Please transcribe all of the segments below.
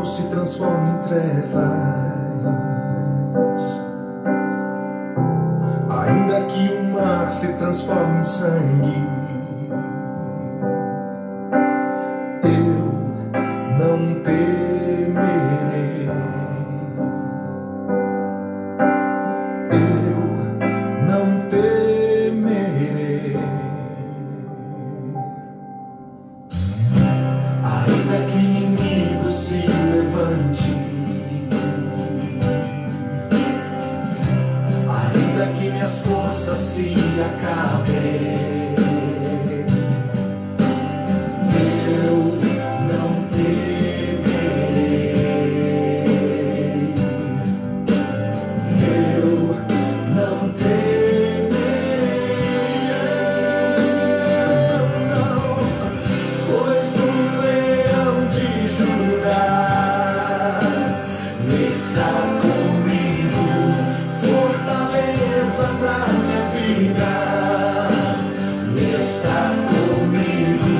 sol se transforma em trevas, ainda que o mar se transforme em sangue, eu não temerei, eu não temerei. Ainda que inimigo se levante, ainda que minhas forças se acabem, eu não temerei, eu não temerei, não, pois o leão de Judá está comigo, fortaleza da minha vida, está comigo,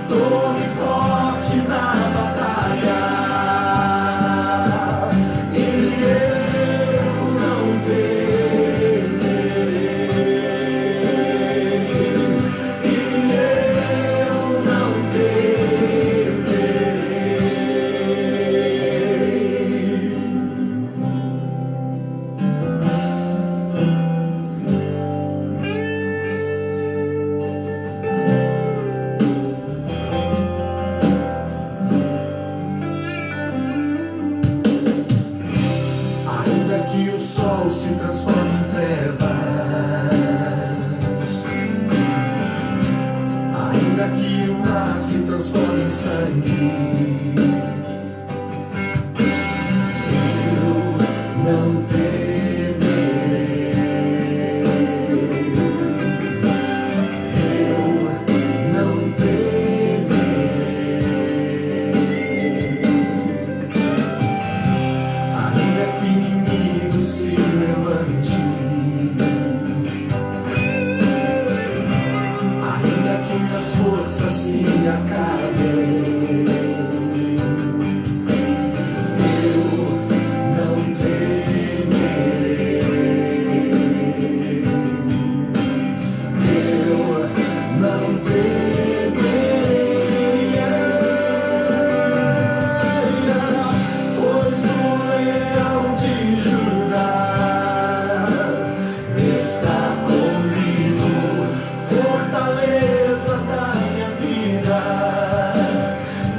torre forte na batalha, e eu não temerei, e eu não ainda que o sol se transforme em trevas, ainda que o mar se transforme em sangue, eu não temerei, eu não temerei. Ainda que o inimigo se levante, ainda que minhas forças se acabem, eu não temerei, eu não temerei, pois o leão de Judá está comigo, fortaleza da minha vida,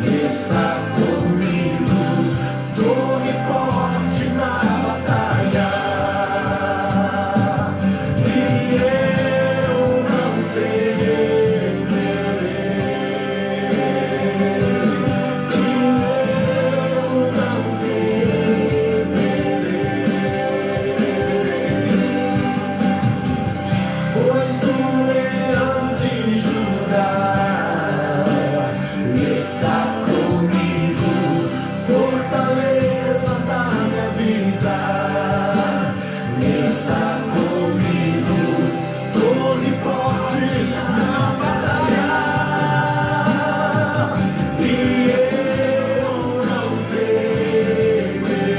está comigo, torre forte na batalha, e eu não temerei, e eu não pois o leão de Judá está comigo, fortaleza da minha vida, está comigo, torre forte na batalha, e eu não temerei, e eu não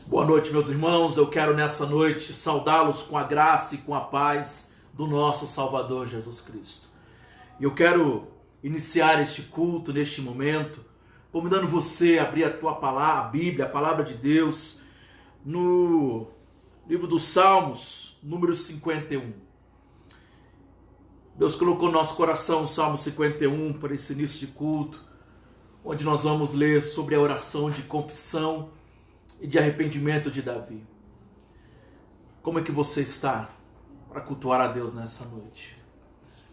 Boa noite, meus irmãos. Eu quero nessa noite saudá-los com a graça e com a paz do nosso Salvador Jesus Cristo. E eu quero iniciar este culto neste momento, convidando você a abrir a tua palavra, a Bíblia, a palavra de Deus, no livro dos Salmos, número 51. Deus colocou no nosso coração o Salmo 51 para esse início de culto, onde nós vamos ler sobre a oração de confissão e de arrependimento de Davi. Como é que você está para cultuar a Deus nessa noite?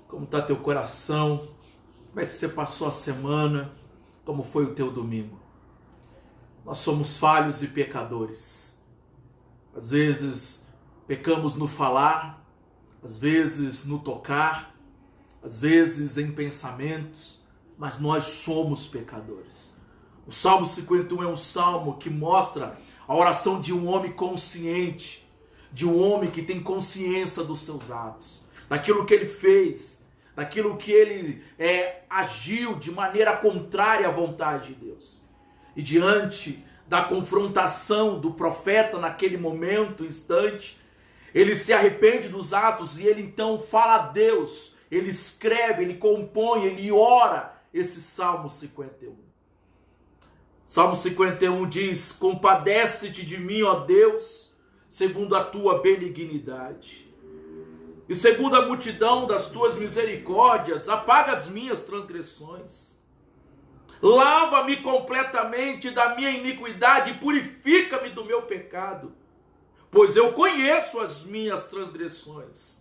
Como está teu coração Como é que você passou a semana? Como foi o teu domingo? Nós somos falhos e pecadores. Às vezes pecamos no falar, às vezes no tocar, às vezes em pensamentos, mas nós somos pecadores. O Salmo 51 é um salmo que mostra a oração de um homem consciente, de um homem que tem consciência dos seus atos, daquilo que ele fez, daquilo que ele agiu de maneira contrária à vontade de Deus. E diante da confrontação do profeta naquele momento, instante, ele se arrepende dos atos e ele então fala a Deus, ele escreve, ele compõe, ele ora esse Salmo 51. Salmo 51 diz: compadece-te de mim, ó Deus, segundo a tua benignidade. E segundo a multidão das tuas misericórdias, apaga as minhas transgressões. Lava-me completamente da minha iniquidade e purifica-me do meu pecado. Pois eu conheço as minhas transgressões,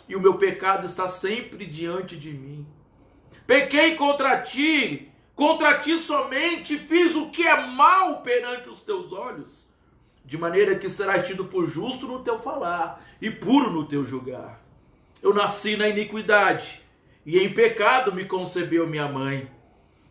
e o meu pecado está sempre diante de mim. Pequei contra ti somente fiz o que é mal perante os teus olhos, de maneira que serás tido por justo no teu falar e puro no teu julgar. Eu nasci na iniquidade, e em pecado me concebeu minha mãe.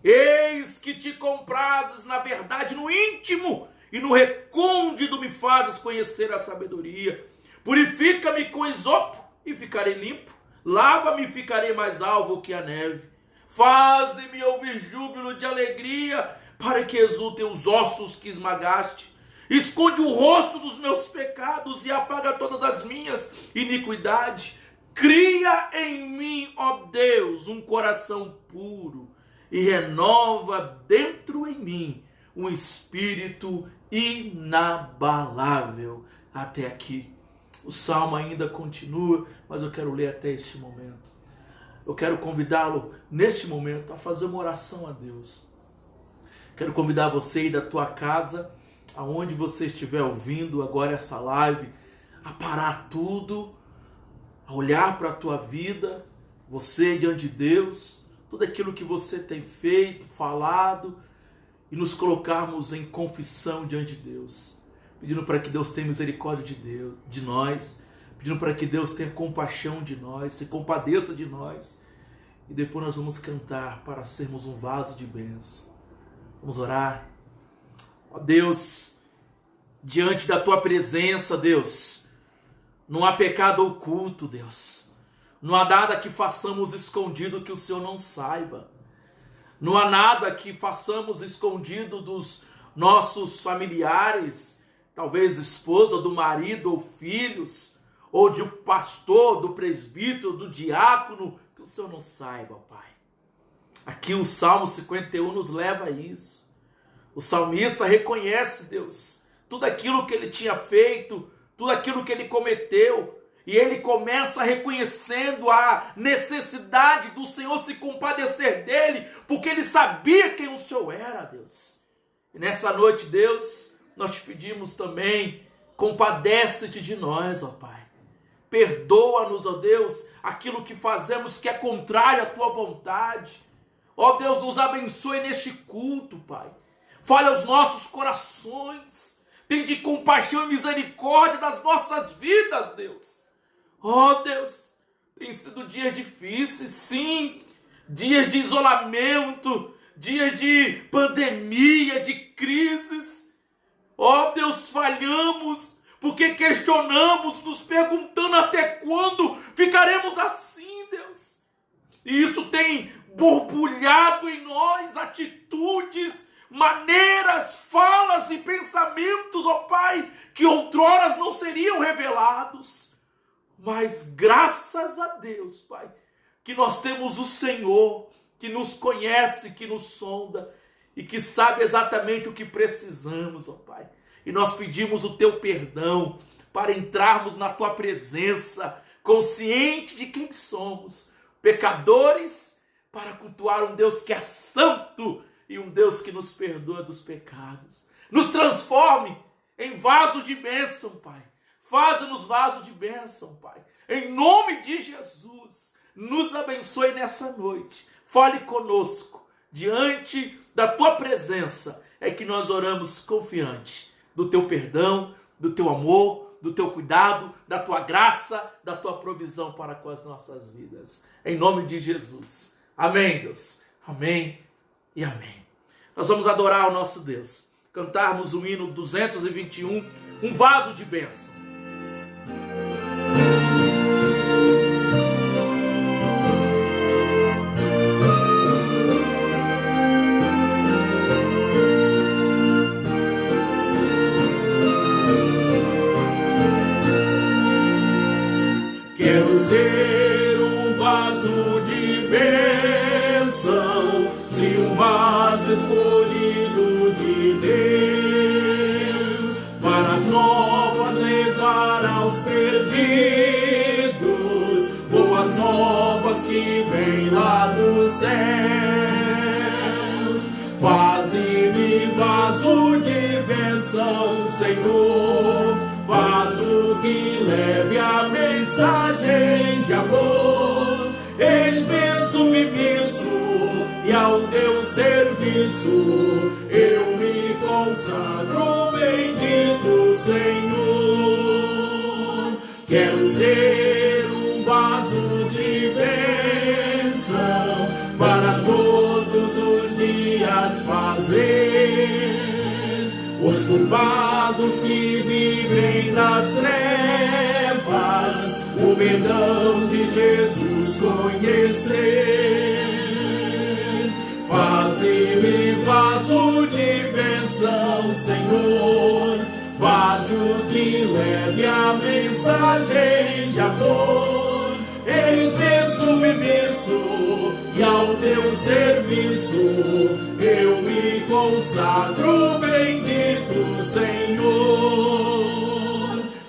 Eis que te comprases na verdade no íntimo, e no recôndito me fazes conhecer a sabedoria. Purifica-me com esopo, e ficarei limpo. Lava-me e ficarei mais alvo que a neve. Faze-me ouvir júbilo de alegria, para que exultem os ossos que esmagaste. Esconde o rosto dos meus pecados e apaga todas as minhas iniquidades. Cria em mim, ó Deus, um coração puro e renova dentro em mim um espírito inabalável. Até aqui. O salmo ainda continua, mas eu quero ler até este momento. Eu quero convidá-lo, neste momento, a fazer uma oração a Deus. Quero convidar você aí da tua casa, aonde você estiver ouvindo agora essa live, a parar tudo, a olhar para a tua vida, você diante de Deus, tudo aquilo que você tem feito, falado, e nos colocarmos em confissão diante de Deus, pedindo para que Deus tenha misericórdia de nós, pedindo para que Deus tenha compaixão de nós, se compadeça de nós, e depois nós vamos cantar para sermos um vaso de bênção. Vamos orar. Ó Deus, diante da tua presença, Deus, não há pecado oculto, Deus, não há nada que façamos escondido que o Senhor não saiba, não há nada que façamos escondido dos nossos familiares, talvez esposa, do marido ou filhos, ou de um pastor, do presbítero, do diácono, que o Senhor não saiba, Pai. Aqui o Salmo 51 nos leva a isso. O salmista reconhece, Deus, tudo aquilo que ele tinha feito, tudo aquilo que ele cometeu, e ele começa reconhecendo a necessidade do Senhor se compadecer dele, porque ele sabia quem o Senhor era, Deus. E nessa noite, Deus, nós te pedimos também, compadece-te de nós, ó Pai. Perdoa-nos, ó Deus, aquilo que fazemos que é contrário à tua vontade. Ó Deus, nos abençoe neste culto, Pai. Fale aos nossos corações. Tende compaixão e misericórdia das nossas vidas, Deus. Ó Deus, tem sido dias difíceis, sim. Dias de isolamento, dias de pandemia, de crises. Ó Deus, falhamos, porque questionamos, nos perguntando até quando ficaremos assim, Deus. E isso tem borbulhado em nós atitudes, maneiras, falas e pensamentos, ó Pai, que outroras não seriam revelados. Mas graças a Deus, Pai, que nós temos o Senhor, que nos conhece, que nos sonda e que sabe exatamente o que precisamos, ó Pai. E nós pedimos o teu perdão para entrarmos na tua presença, consciente de quem somos, pecadores, para cultuar um Deus que é santo e um Deus que nos perdoa dos pecados. Nos transforme em vasos de bênção, Pai. Faça-nos vasos de bênção, Pai. Em nome de Jesus, nos abençoe nessa noite. fale conosco. Diante da tua presença é que nós oramos confiante do teu perdão, do teu amor, do teu cuidado, da tua graça, da tua provisão para com as nossas vidas. Em nome de Jesus. Amém, Deus. Amém e amém. Nós vamos adorar o nosso Deus. Cantarmos o hino 221, um vaso de bênção. Quero ser um vaso de bênção, se um vaso escolhido de Deus, para as novas levar aos perdidos, boas novas que vêm lá dos céus. Faze-me vaso de bênção, Senhor, vaso que leve a mensagem de amor. Eis-me submisso e ao teu serviço eu me consagro, bendito Senhor. Quero ser um vaso de bênção para todos os dias fazer os culpados que vivem nas trevas o perdão de Jesus conhecer. Faze-me vaso de bênção, Senhor, vaso que leve a mensagem de amor. Eis-me submisso e ao teu serviço eu me consagro, bendito Senhor.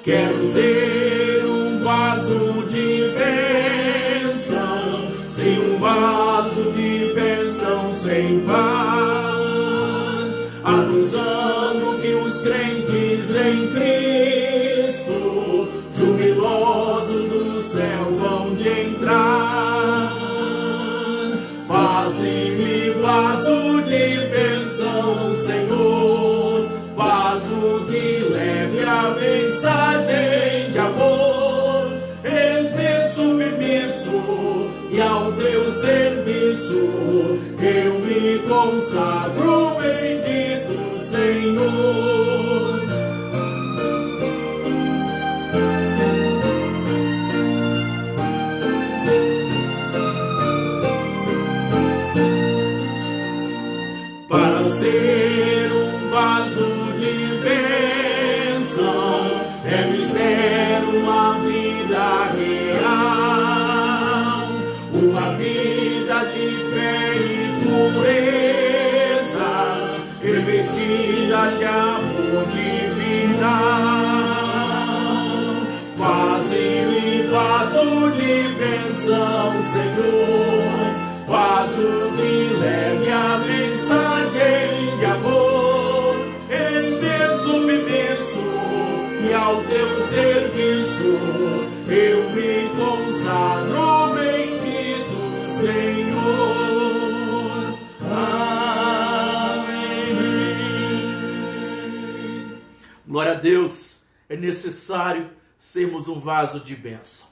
Quero ser um vaso de bênção, se um vaso de bênção sem par, anunciando que os crentes em Cristo, jubilosos dos céus, vão de entrar. Faze-me vaso de bênção, Senhor, vaso que leve a mensagem de amor. Eis-me submisso e ao teu serviço eu me consagro, bendito Senhor. Para ser um vaso de bênção é mistério, uma vida real, uma vida de fé e pureza, revestida de amor divinal. Faze-me vaso de bênção, Senhor, vaso que leve a mensagem de amor. Eis-me submisso e ao teu serviço eu me consagro, bendito Senhor. Amém. Glória a Deus, é necessário sermos um vaso de bênção.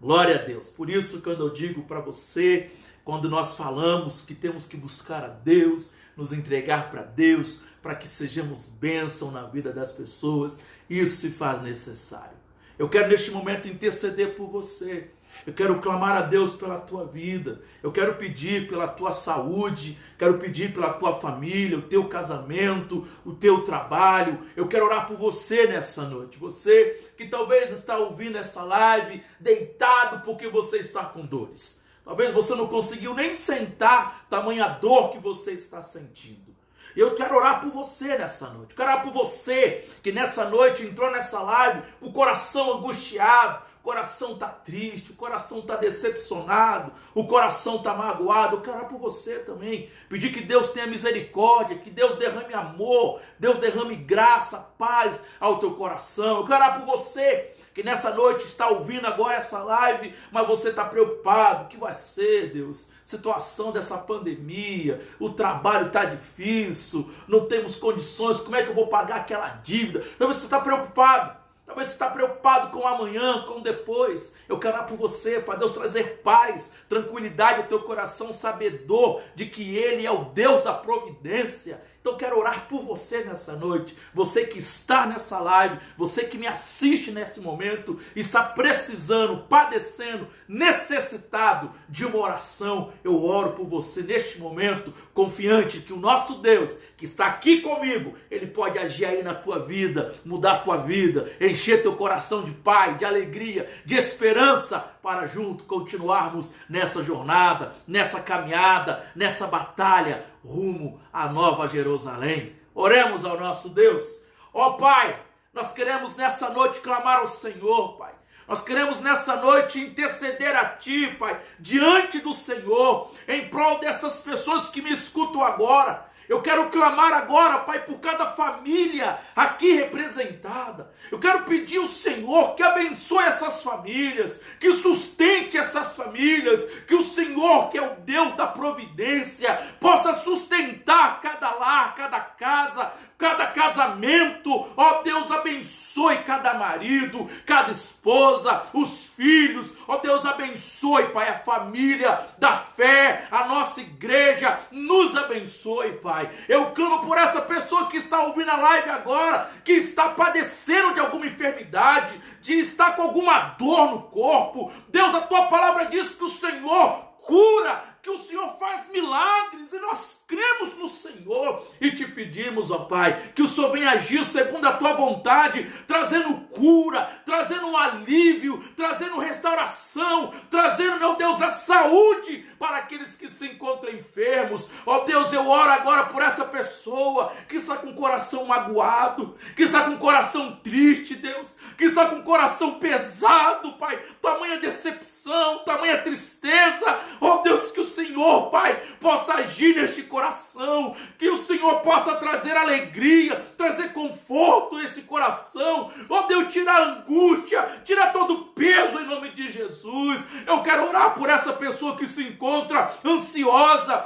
Glória a Deus. Por isso, quando eu digo para você, quando nós falamos que temos que buscar a Deus, nos entregar para Deus, para que sejamos bênção na vida das pessoas, isso se faz necessário. Eu quero neste momento interceder por você. Eu quero clamar a Deus pela tua vida. Eu quero pedir pela tua saúde. Quero pedir pela tua família, o teu casamento, o teu trabalho. Eu quero orar por você nessa noite. Você que talvez está ouvindo essa live deitado porque você está com dores. Talvez você não conseguiu nem sentar, tamanha dor que você está sentindo. Eu quero orar por você nessa noite. Eu quero orar por você que nessa noite entrou nessa live com o coração angustiado. O coração está triste, o coração está decepcionado, o coração está magoado. Eu quero orar por você também. Pedir que Deus tenha misericórdia, que Deus derrame amor, Deus derrame graça, paz ao teu coração. Eu quero orar por você que que nessa noite está ouvindo agora essa live, mas você está preocupado. O que vai ser, Deus? Situação dessa pandemia, o trabalho está difícil, não temos condições, como é que eu vou pagar aquela dívida? Talvez você está preocupado. Talvez você está preocupado com o amanhã, com o depois. Eu quero orar por você, para Deus trazer paz, tranquilidade ao teu coração, sabedor de que Ele é o Deus da providência. Então eu quero orar por você nessa noite, você que está nessa live, você que me assiste nesse momento, está precisando, padecendo, necessitado de uma oração. Eu oro por você neste momento, confiante que o nosso Deus, que está aqui comigo, Ele pode agir aí na tua vida, mudar a tua vida, encher teu coração de paz, de alegria, de esperança, para junto continuarmos nessa jornada, nessa caminhada, nessa batalha, rumo à Nova Jerusalém. Oremos ao nosso Deus. Ó Pai, nós queremos nessa noite clamar ao Senhor, Pai. Nós queremos nessa noite interceder a Ti, Pai, diante do Senhor, em prol dessas pessoas que me escutam agora. Eu quero clamar agora, Pai, por cada família aqui representada. Eu quero pedir ao Senhor que abençoe essas famílias, que sustente essas famílias, que o Senhor, que é o Deus da providência, possa sustentar cada lar, cada casa, cada casamento. Ó Deus, abençoe cada marido, cada esposa, os filhos. Ó Deus, abençoe, Pai, a família da fé, a nossa igreja. Nos abençoe, Pai. Eu clamo por essa pessoa que está ouvindo a live agora, que está padecendo de alguma enfermidade, de estar com alguma dor no corpo. Deus, a tua palavra diz que o Senhor cura, que o Senhor faz milagres, e nós cremos no Senhor e te pedimos, ó Pai, que o Senhor venha agir segundo a tua vontade, trazendo cura, trazendo um alívio, trazendo restauração, trazendo, meu Deus, a saúde para aqueles que se encontram enfermos. Ó Deus, eu oro agora por essa pessoa que está com o coração magoado, que está com o coração triste, Deus, que está com o coração pesado, Pai, tamanha decepção, tamanha tristeza. Ó Deus, que o Senhor, Pai, possa agir neste coração, que o Senhor possa trazer alegria, trazer conforto nesse coração. Ó Deus, tira a angústia, tira todo o peso em nome de Jesus. Eu quero orar por essa pessoa que se encontra ansiosa,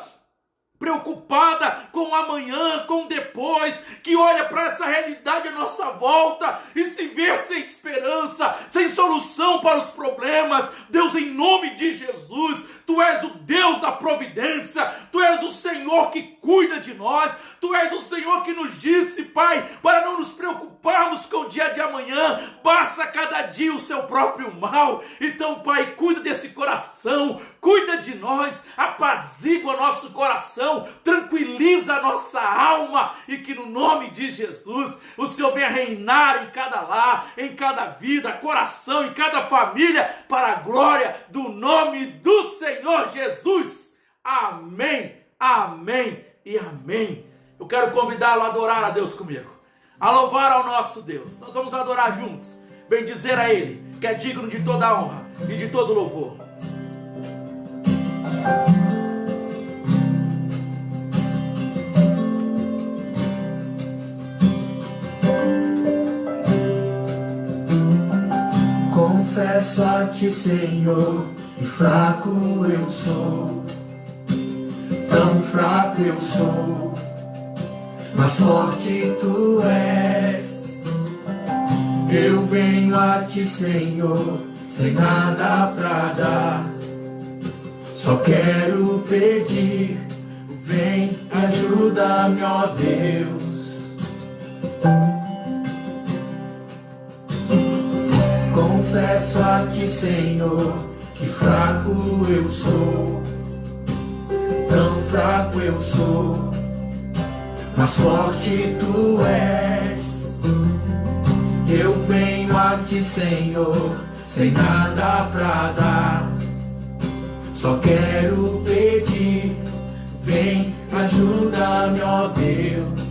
preocupada com o amanhã, com o depois, que olha para essa realidade à nossa volta e se vê sem esperança, sem solução para os problemas. Deus, em nome de Jesus, Tu és o Deus da providência, Tu és o Senhor que cuida de nós, Tu és o Senhor que nos disse, Pai, para não nos preocuparmos com o dia de amanhã, basta cada dia o seu próprio mal. Então, Pai, cuida desse coração, cuida de nós, apazigua nosso coração, tranquiliza a nossa alma, e que no nome de Jesus o Senhor venha reinar em cada lar, em cada vida, coração, em cada família, para a glória do nome do Senhor Jesus. Amém, amém e amém. Eu quero convidá-lo a adorar a Deus comigo, a louvar ao nosso Deus. Nós vamos adorar juntos, bendizer a Ele, que é digno de toda a honra e de todo louvor. Confesso a Ti, Senhor, que fraco eu sou, tão fraco eu sou, mas forte Tu és. Eu venho a Ti, Senhor, sem nada pra dar, só quero pedir, vem, ajuda-me, ó Deus. Confesso a Ti, Senhor, que fraco eu sou, tão fraco eu sou, mas forte Tu és. Eu venho a Ti, Senhor, sem nada pra dar, só quero pedir, vem, ajuda-me, ó Deus.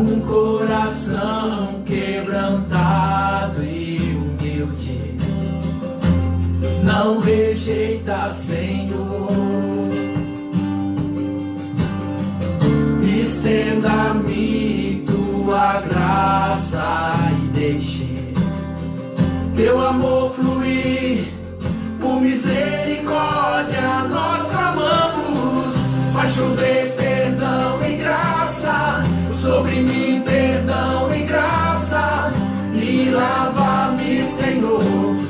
Um coração quebrantado e humilde não rejeita, Senhor. Estenda-me Tua teu amor fluir, por misericórdia nós clamamos. Vai chover perdão e graça, sobre mim perdão e graça, e lava-me, Senhor,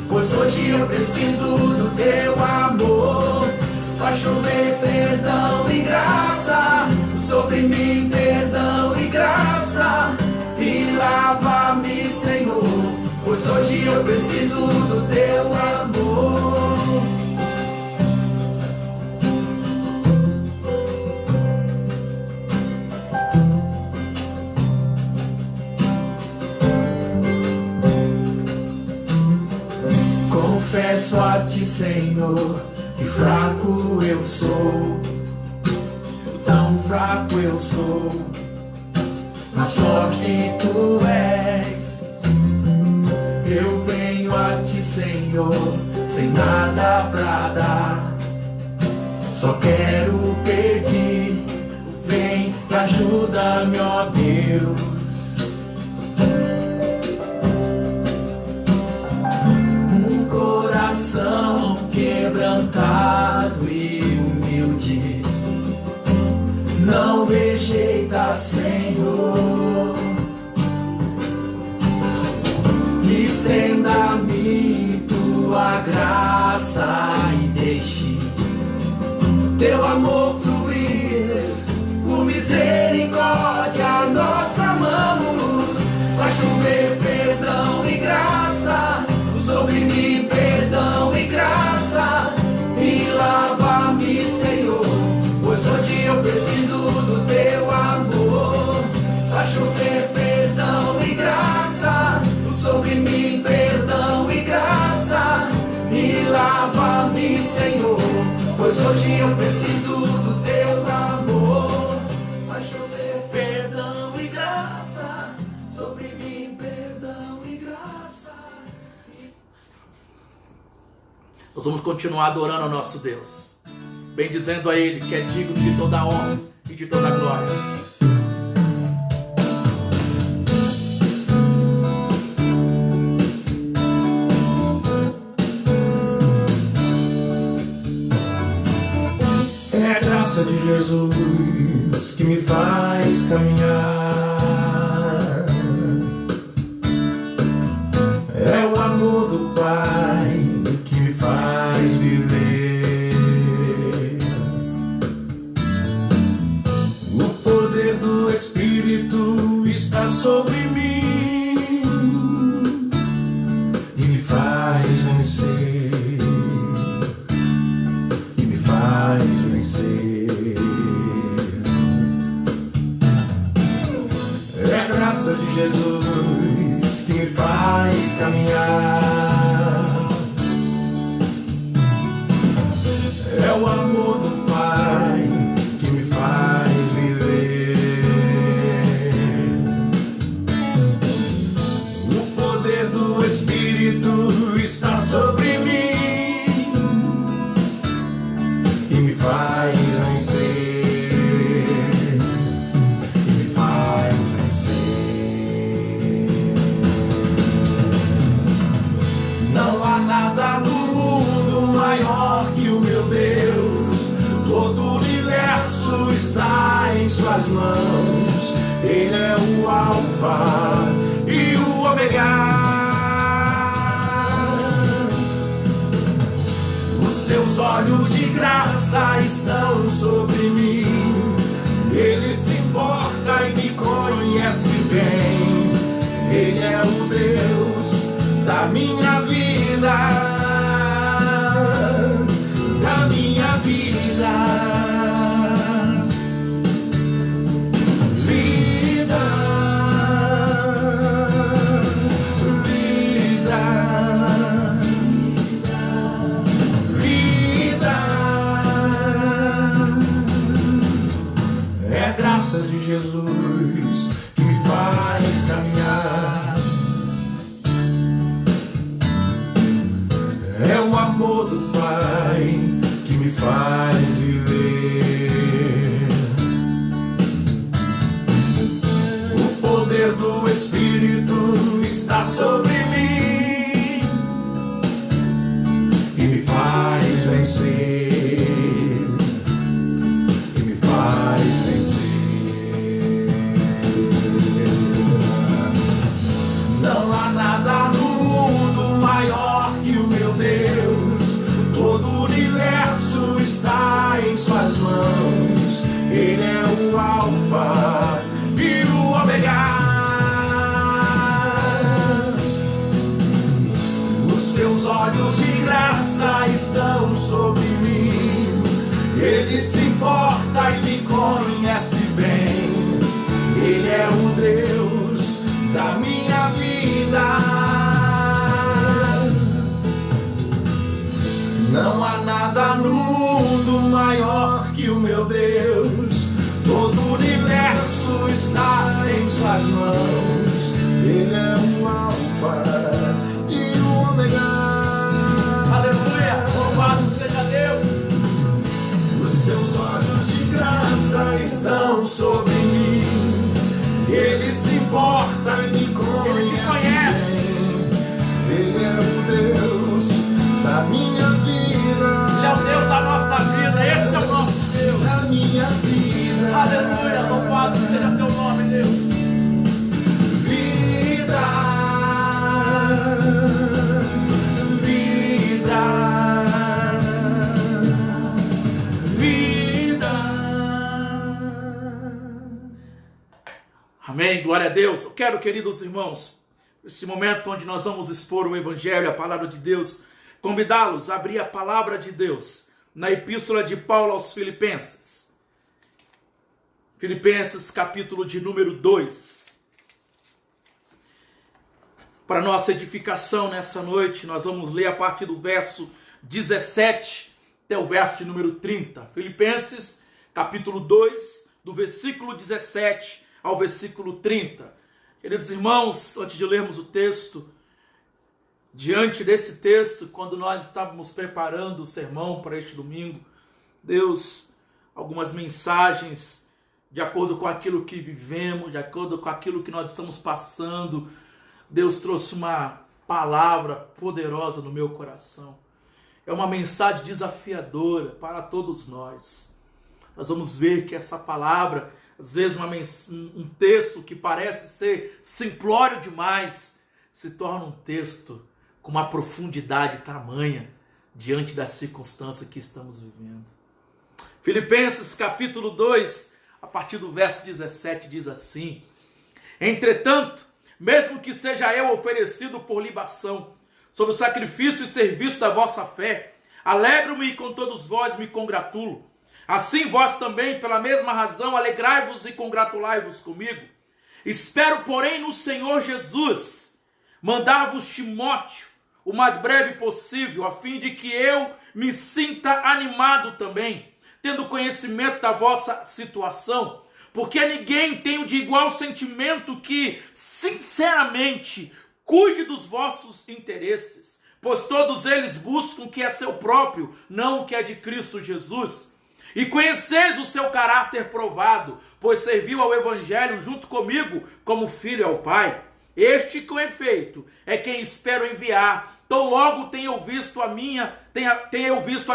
pois hoje eu preciso do teu amor. Vai chover perdão e graça, sobre mim perdão e graça, e lava-me, Senhor, pois hoje eu preciso do teu amor. Confesso a ti, Senhor, que fraco eu sou, tão fraco eu sou, mas forte tu és. Eu venho a ti, Senhor, sem nada pra dar, só quero pedir, vem e ajuda-me, ó Deus. Coração quebrantado e humilde, não rejeita, Senhor. Estenda-me tua graça e deixe teu amor fluir, por misericórdia nós clamamos. Vai chover perdão e graça, sobre mim perdão e graça, e lava-me, Senhor, pois hoje eu preciso do teu amor. Vai chover perdão e graça, sobre mim perdão e graça, e lava-me, Senhor, pois hoje eu preciso do teu amor. Vai chover perdão e graça, sobre mim perdão e graça. Nós vamos continuar adorando ao nosso Deus, bendizendo a Ele, que é digno de toda a honra e de toda a glória. É a graça de Jesus que me faz caminhar, é o amor do Pai que me faz viver, o poder do Espírito está sobre mim e me faz vencer, e me faz vencer. É a graça de Jesus que me faz caminhar, é o amor do Pai que me faz viver, o poder do Espírito está sobre mim e me faz vencer, e me faz vencer. Não há nada no mundo maior que o meu Deus, todo o universo está em suas mãos, Ele é o Alfa e o Ômega. Os seus olhos de graça estão sobre mim, Ele se importa e me conhece bem, Ele é o Deus da minha vida, da minha vida. Vida graça estão sobre mim. Ele se importa e me conhece bem. Ele é o Deus da minha vida. Não há nada no mundo maior que o meu Deus. Todo o universo está em suas mãos. Ele é o Alfa e o Ômega. Aleluia! Louvado seja Deus! Os seus olhos de graça estão sobre mim. Ele se importa e me conhece. Ele é o Deus da minha vida. Ele é o Deus da nossa vida. Esse é o nosso Deus. Da minha vida. Aleluia! Louvado seja teu nome, Deus! Vida. Vida. Vida. Amém, glória a Deus. Eu quero, queridos irmãos, nesse momento onde nós vamos expor o Evangelho, a palavra de Deus, convidá-los a abrir a palavra de Deus na epístola de Paulo aos Filipenses. Filipenses, capítulo de número 2. Para nossa edificação nessa noite, nós vamos ler a partir do verso 17 até o verso de número 30. Filipenses, capítulo 2, do versículo 17 ao versículo 30. Queridos irmãos, antes de lermos o texto, diante desse texto, quando nós estávamos preparando o sermão para este domingo, Deus, algumas mensagens de acordo com aquilo que vivemos, de acordo com aquilo que nós estamos passando, Deus trouxe uma palavra poderosa no meu coração. É uma mensagem desafiadora para todos nós. Nós vamos ver que essa palavra, às vezes um texto que parece ser simplório demais, se torna um texto com uma profundidade tamanha diante da circunstância que estamos vivendo. Filipenses capítulo 2, a partir do verso 17, diz assim: entretanto, mesmo que seja eu oferecido por libação, sob o sacrifício e serviço da vossa fé, alegro-me e com todos vós me congratulo. Assim vós também, pela mesma razão, alegrai-vos e congratulai-vos comigo. Espero, porém, no Senhor Jesus, mandar-vos Timóteo o mais breve possível, a fim de que eu me sinta animado também, tendo conhecimento da vossa situação, porque ninguém tem de igual sentimento que, sinceramente, cuide dos vossos interesses, pois todos eles buscam o que é seu próprio, não o que é de Cristo Jesus. E conheceis o seu caráter provado, pois serviu ao Evangelho junto comigo como filho ao Pai. Este, com efeito, é quem espero enviar, tão logo tenha eu visto a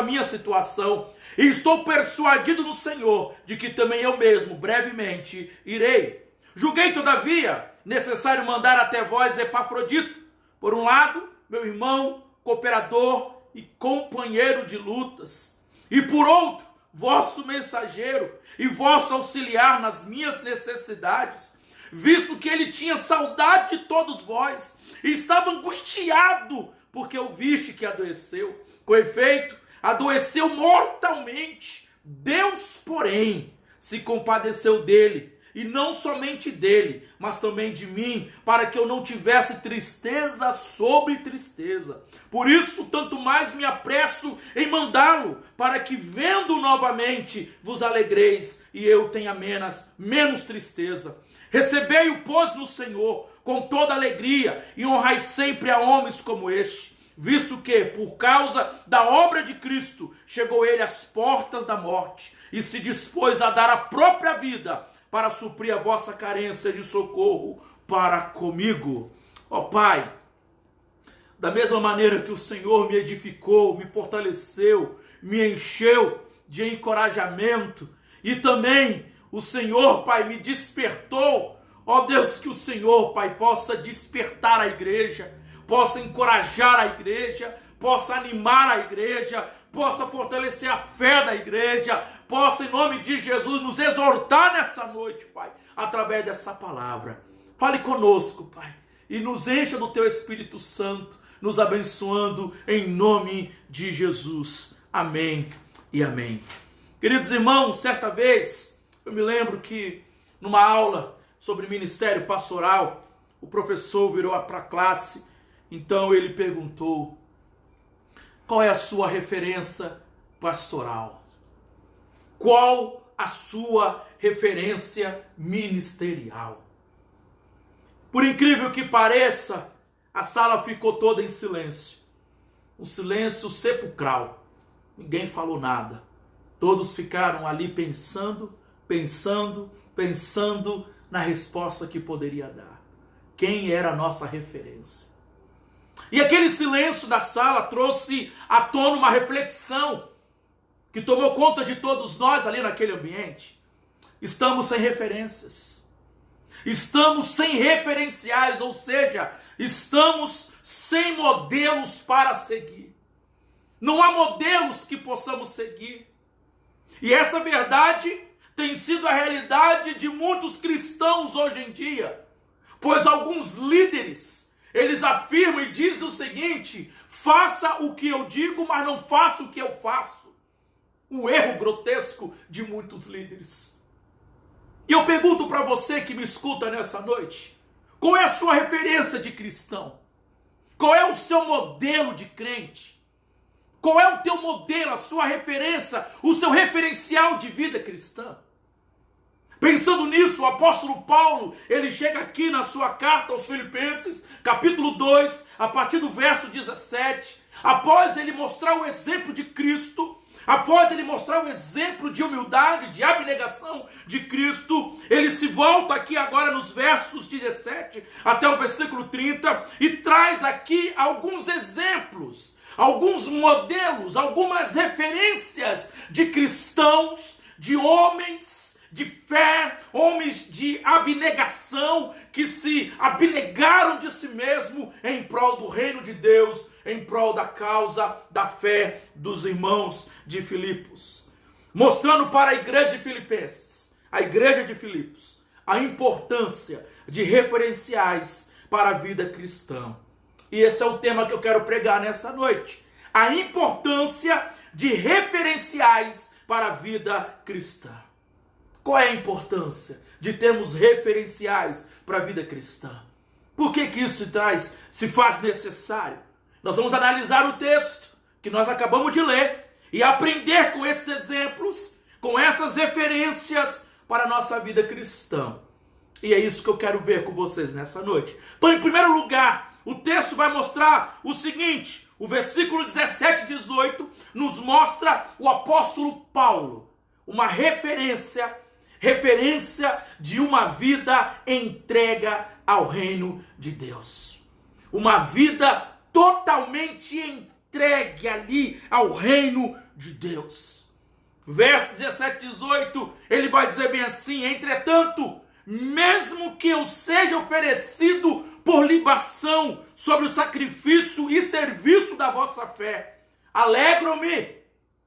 minha situação, e estou persuadido no Senhor, de que também eu mesmo, brevemente, irei. Julguei, todavia, necessário mandar até vós Epafrodito, por um lado, meu irmão, cooperador e companheiro de lutas, e por outro, vosso mensageiro e vosso auxiliar nas minhas necessidades, visto que ele tinha saudade de todos vós, e estava angustiado, porque o viste que adoeceu. Com efeito, adoeceu mortalmente. Deus, porém, se compadeceu dele, e não somente dele, mas também de mim, para que eu não tivesse tristeza sobre tristeza. Por isso, tanto mais me apresso em mandá-lo, para que, vendo novamente, vos alegreis, e eu tenha menos tristeza. Recebei-o, pois, no Senhor, com toda alegria, e honrai sempre a homens como este, visto que, por causa da obra de Cristo, chegou ele às portas da morte, e se dispôs a dar a própria vida, para suprir a vossa carência de socorro para comigo. Ó Pai, da mesma maneira que o Senhor me edificou, me fortaleceu, me encheu de encorajamento, e também o Senhor, Pai, me despertou. Ó Deus, que o Senhor, Pai, possa despertar a igreja, possa encorajar a igreja, possa animar a igreja, possa fortalecer a fé da igreja, possa, em nome de Jesus, nos exortar nessa noite, Pai, através dessa palavra. Fale conosco, Pai, e nos encha do Teu Espírito Santo, nos abençoando em nome de Jesus. Amém e amém. Queridos irmãos, certa vez, eu me lembro que numa aula sobre ministério pastoral, o professor virou para a classe, então ele perguntou: qual é a sua referência pastoral? Qual a sua referência ministerial? Por incrível que pareça, a sala ficou toda em silêncio. Um silêncio sepulcral. Ninguém falou nada. Todos ficaram ali pensando na resposta que poderia dar. Quem era a nossa referência? E aquele silêncio da sala trouxe à tona uma reflexão que tomou conta de todos nós ali naquele ambiente. Estamos sem referências. Estamos sem referenciais, ou seja, estamos sem modelos para seguir. Não há modelos que possamos seguir. E essa verdade tem sido a realidade de muitos cristãos hoje em dia. Pois alguns líderes, eles afirmam e dizem o seguinte: faça o que eu digo, mas não faça o que eu faço. O erro grotesco de muitos líderes. E eu pergunto para você que me escuta nessa noite: qual é a sua referência de cristão? Qual é o seu modelo de crente? Qual é o teu modelo, a sua referência, o seu referencial de vida cristã? Pensando nisso, o apóstolo Paulo, ele chega aqui na sua carta aos Filipenses, capítulo 2, a partir do verso 17, após ele mostrar o exemplo de Cristo, após ele mostrar o exemplo de humildade, de abnegação de Cristo, ele se volta aqui agora nos versos 17 até o versículo 30 e traz aqui alguns exemplos, alguns modelos, algumas referências de cristãos, de homens de fé, homens de abnegação, que se abnegaram de si mesmo em prol do reino de Deus, em prol da causa da fé dos irmãos de Filipos. Mostrando para a igreja de Filipenses, a igreja de Filipos, a importância de referenciais para a vida cristã. E esse é o tema que eu quero pregar nessa noite. A importância de referenciais para a vida cristã. Qual é a importância de termos referenciais para a vida cristã? Por que isso se faz necessário? Nós vamos analisar o texto que nós acabamos de ler e aprender com esses exemplos, com essas referências para a nossa vida cristã. E é isso que eu quero ver com vocês nessa noite. Então, em primeiro lugar, o texto vai mostrar o seguinte: o versículo 17 e 18 nos mostra o apóstolo Paulo, uma referência de uma vida entrega ao reino de Deus. Uma vida totalmente entregue ali ao reino de Deus. Versos 17 e 18, ele vai dizer bem assim: entretanto, mesmo que eu seja oferecido por libação sobre o sacrifício e serviço da vossa fé, alegro-me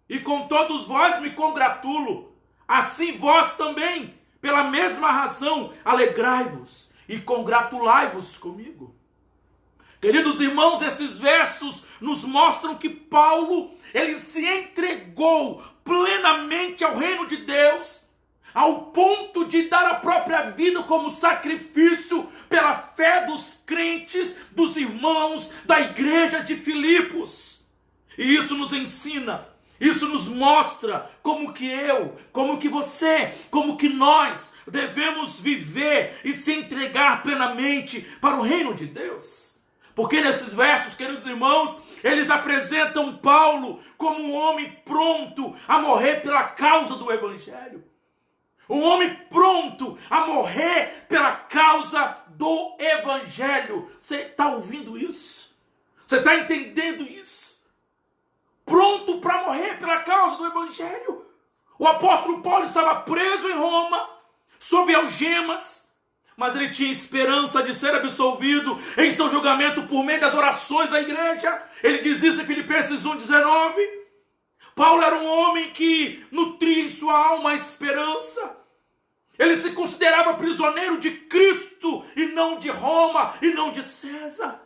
e com todos vós me congratulo. Assim vós também, pela mesma razão, alegrai-vos e congratulai-vos comigo. Queridos irmãos, esses versos nos mostram que Paulo, ele se entregou plenamente ao reino de Deus, ao ponto de dar a própria vida como sacrifício pela fé dos crentes, dos irmãos da igreja de Filipos. E isso nos ensina, isso nos mostra como que como que você, como que nós devemos viver e se entregar plenamente para o reino de Deus. Porque nesses versos, queridos irmãos, eles apresentam Paulo como um homem pronto a morrer pela causa do evangelho. Um homem pronto a morrer pela causa do evangelho. Você está ouvindo isso? Você está entendendo isso? Pronto para morrer pela causa do evangelho. O apóstolo Paulo estava preso em Roma, sob algemas, mas ele tinha esperança de ser absolvido em seu julgamento por meio das orações da igreja. Ele diz isso em Filipenses 1,19. Paulo era um homem que nutria em sua alma a esperança. Ele se considerava prisioneiro de Cristo e não de Roma e não de César.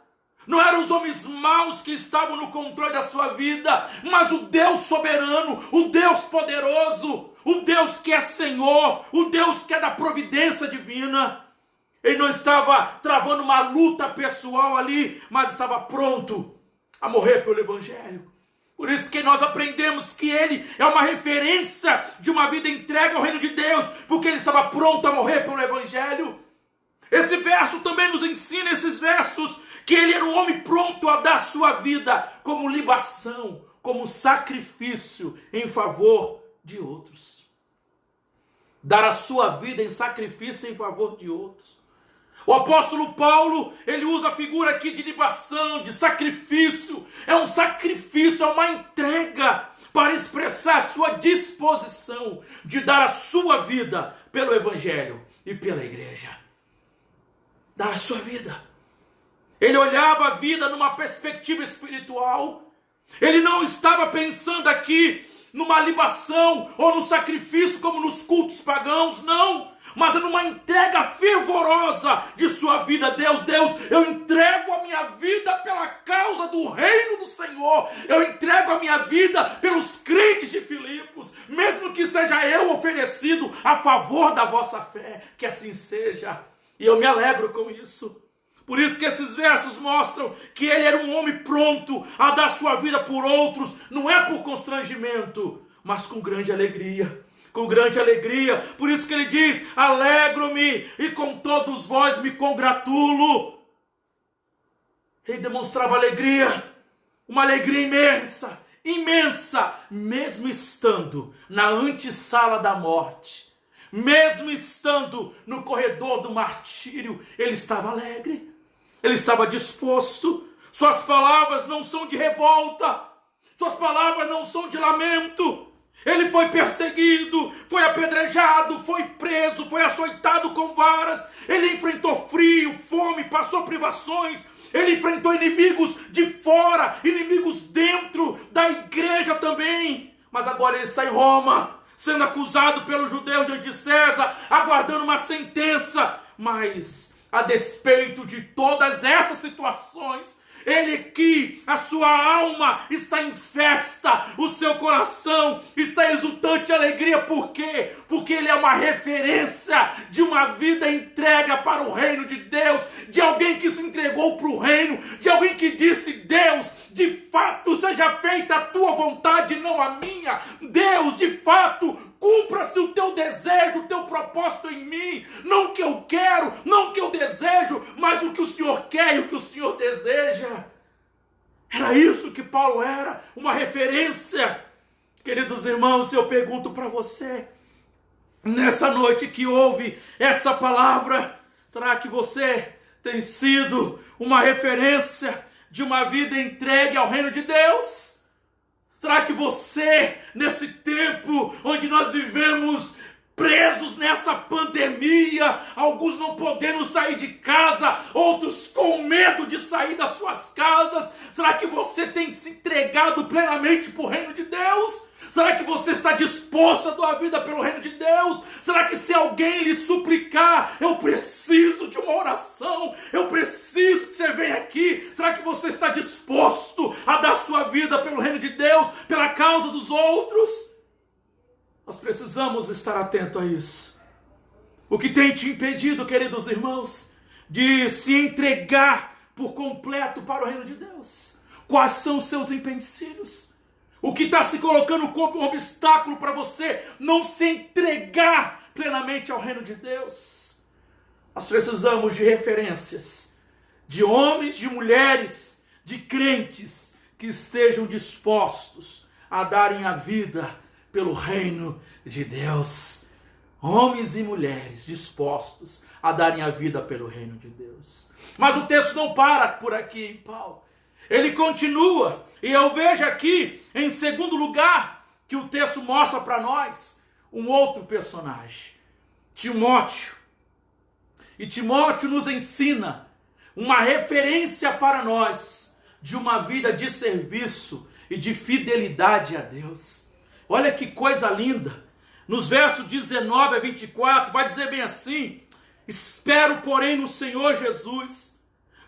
Não eram os homens maus que estavam no controle da sua vida, mas o Deus soberano, o Deus poderoso, o Deus que é Senhor, o Deus que é da providência divina. Ele não estava travando uma luta pessoal ali, mas estava pronto a morrer pelo Evangelho. Por isso que nós aprendemos que ele é uma referência de uma vida entregue ao reino de Deus, porque ele estava pronto a morrer pelo Evangelho. Esse verso também nos ensina, esses versos, que ele era um homem pronto a dar sua vida como libação, como sacrifício em favor de outros. Dar a sua vida em sacrifício em favor de outros. O apóstolo Paulo, ele usa a figura aqui de libação, de sacrifício. É um sacrifício, é uma entrega para expressar a sua disposição de dar a sua vida pelo Evangelho e pela igreja. Dar a sua vida. Ele olhava a vida numa perspectiva espiritual. Ele não estava pensando aqui numa libação ou no sacrifício como nos cultos pagãos, não. Mas numa entrega fervorosa de sua vida a Deus. Deus, eu entrego a minha vida pela causa do reino do Senhor. Eu entrego a minha vida pelos crentes de Filipos. Mesmo que seja eu oferecido a favor da vossa fé. Que assim seja. E eu me alegro com isso. Por isso que esses versos mostram que ele era um homem pronto a dar sua vida por outros. Não é por constrangimento, mas com grande alegria. Com grande alegria. Por isso que ele diz, alegro-me e com todos vós me congratulo. Ele demonstrava alegria. Uma alegria imensa. Imensa. Mesmo estando na antessala da morte. Mesmo estando no corredor do martírio, ele estava alegre, ele estava disposto. Suas palavras não são de revolta, suas palavras não são de lamento. Ele foi perseguido, foi apedrejado, foi preso, foi açoitado com varas. Ele enfrentou frio, fome, passou privações. Ele enfrentou inimigos de fora, inimigos dentro da igreja também. Mas agora ele está em Roma, sendo acusado pelos judeus diante de César, aguardando uma sentença. Mas, a despeito de todas essas situações, ele que a sua alma está em festa, o seu coração está exultante de alegria. Por quê? Porque ele é uma referência de uma vida entrega para o reino de Deus, de alguém que se entregou para o reino, de alguém que disse, Deus, de fato seja feita a tua vontade, não a minha. Deus, de fato, cumpra-se o teu desejo, o teu propósito em mim. Não o que eu quero, não o que eu desejo, mas o que o Senhor quer e o que o Senhor deseja. Era isso que Paulo era, uma referência. Queridos irmãos, eu pergunto para você, nessa noite que ouve essa palavra, será que você tem sido uma referência de uma vida entregue ao reino de Deus? Será que você, nesse tempo onde nós vivemos presos nessa pandemia, alguns não podendo sair de casa, outros com medo de sair das suas casas, será que você tem se entregado plenamente para o reino de Deus? Será que você está disposto a dar a vida pelo reino de Deus? Será que se alguém lhe suplicar, eu preciso de uma oração, eu preciso que você venha aqui, será que você está disposto a dar sua vida pelo reino de Deus, pela causa dos outros? Nós precisamos estar atentos a isso. O que tem te impedido, queridos irmãos, de se entregar por completo para o reino de Deus? Quais são os seus empecilhos? O que está se colocando como um obstáculo para você não se entregar plenamente ao reino de Deus? Nós precisamos de referências, de homens, de mulheres, de crentes que estejam dispostos a darem a vida pelo reino de Deus. Homens e mulheres dispostos a darem a vida pelo reino de Deus. Mas o texto não para por aqui, hein, Paulo? Ele continua, e eu vejo aqui, em segundo lugar, que o texto mostra para nós um outro personagem, Timóteo. E Timóteo nos ensina uma referência para nós de uma vida de serviço e de fidelidade a Deus. Olha que coisa linda. Nos versos 19 a 24, vai dizer bem assim: espero, porém, no Senhor Jesus,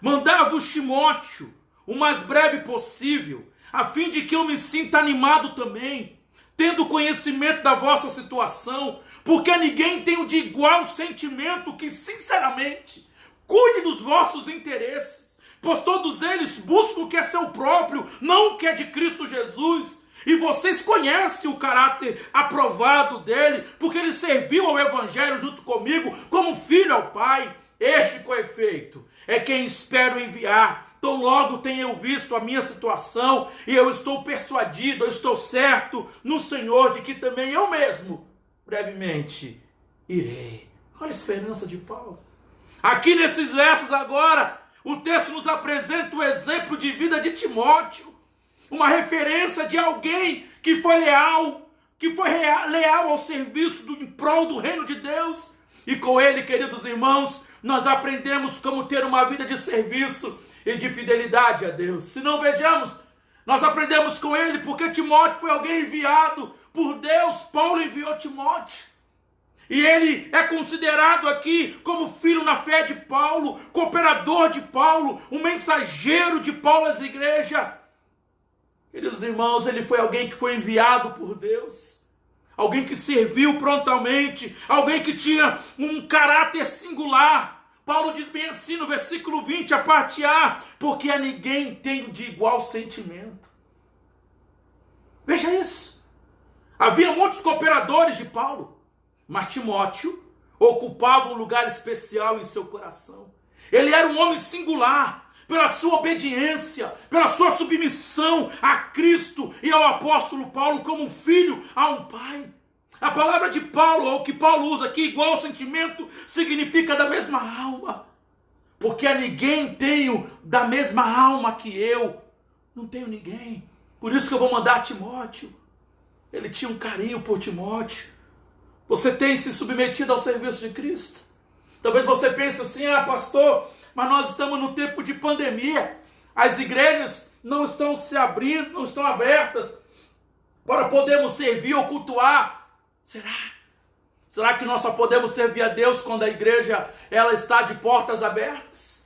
mandar-vos Timóteo o mais breve possível, a fim de que eu me sinta animado também, tendo conhecimento da vossa situação, porque ninguém tem de igual sentimento que, sinceramente, cuide dos vossos interesses, pois todos eles buscam o que é seu próprio, não o que é de Cristo Jesus. E vocês conhecem o caráter aprovado dele, porque ele serviu ao Evangelho junto comigo como filho ao Pai. Este, com efeito, é quem espero enviar. Tão logo tenho eu visto a minha situação, e eu estou persuadido, eu estou certo no Senhor de que também eu mesmo, brevemente, irei. Olha a esperança de Paulo. Aqui nesses versos agora, o texto nos apresenta o exemplo de vida de Timóteo, uma referência de alguém que foi leal ao serviço em prol do reino de Deus. E com ele, queridos irmãos, nós aprendemos como ter uma vida de serviço e de fidelidade a Deus. Se não vejamos, nós aprendemos com ele porque Timóteo foi alguém enviado por Deus. Paulo enviou Timóteo. E ele é considerado aqui como filho na fé de Paulo, cooperador de Paulo, um mensageiro de Paulo às igrejas. Queridos irmãos, ele foi alguém que foi enviado por Deus, alguém que serviu prontamente, alguém que tinha um caráter singular. Paulo diz bem assim no versículo 20, a parte A, porque a ninguém tem de igual sentimento. Veja isso. Havia muitos cooperadores de Paulo, mas Timóteo ocupava um lugar especial em seu coração. Ele era um homem singular, pela sua obediência, pela sua submissão a Cristo e ao apóstolo Paulo como um filho a um pai. A palavra de Paulo, ou que Paulo usa aqui, igual sentimento, significa da mesma alma. Porque a ninguém tenho da mesma alma que eu. Não tenho ninguém. Por isso que eu vou mandar Timóteo. Ele tinha um carinho por Timóteo. Você tem se submetido ao serviço de Cristo? Talvez você pense assim, pastor, mas nós estamos no tempo de pandemia. As igrejas não estão se abrindo, não estão abertas para podermos servir ou cultuar. Será? Será que nós só podemos servir a Deus quando a igreja ela está de portas abertas?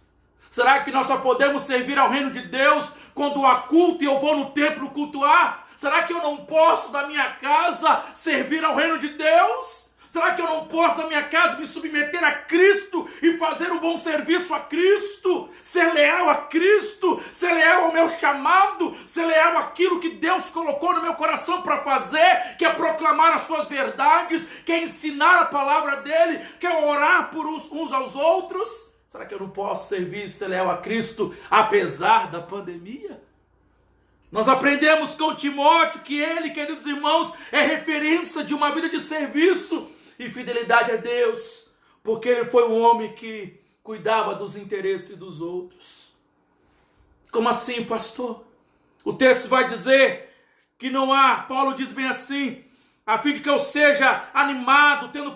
Será que nós só podemos servir ao reino de Deus quando há culto e eu vou no templo cultuar? Será que eu não posso da minha casa servir ao reino de Deus? Será que eu não posso da minha casa me submeter a Cristo e fazer um bom serviço a Cristo? Ser leal a Cristo, ser leal ao meu chamado, ser leal àquilo que Deus colocou no meu coração para fazer, que é proclamar as suas verdades, que é ensinar a palavra dele, que é orar por uns aos outros? Será que eu não posso servir e ser leal a Cristo apesar da pandemia? Nós aprendemos com Timóteo que ele, queridos irmãos, é referência de uma vida de serviço e fidelidade a Deus, porque ele foi um homem que cuidava dos interesses dos outros. Como assim, pastor? O texto vai dizer que não há, Paulo diz bem assim, a fim de que eu seja animado, tendo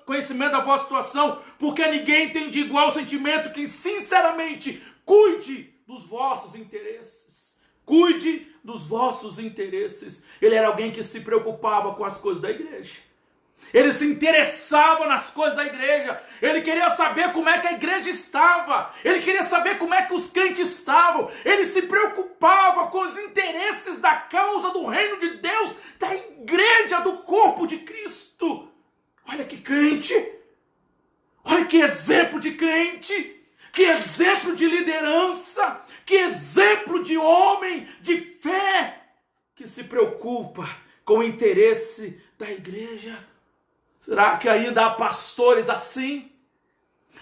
conhecimento da vossa situação, porque ninguém tem de igual sentimento que sinceramente cuide dos vossos interesses. Cuide dos vossos interesses. Ele era alguém que se preocupava com as coisas da igreja. Ele se interessava nas coisas da igreja. Ele queria saber como é que a igreja estava. Ele queria saber como é que os crentes estavam. Ele se preocupava com os interesses da causa do reino de Deus, da igreja, do corpo de Cristo. Olha que crente. Olha que exemplo de crente. Que exemplo de liderança. Que exemplo de homem de fé que se preocupa com o interesse da igreja. Será que ainda há pastores assim?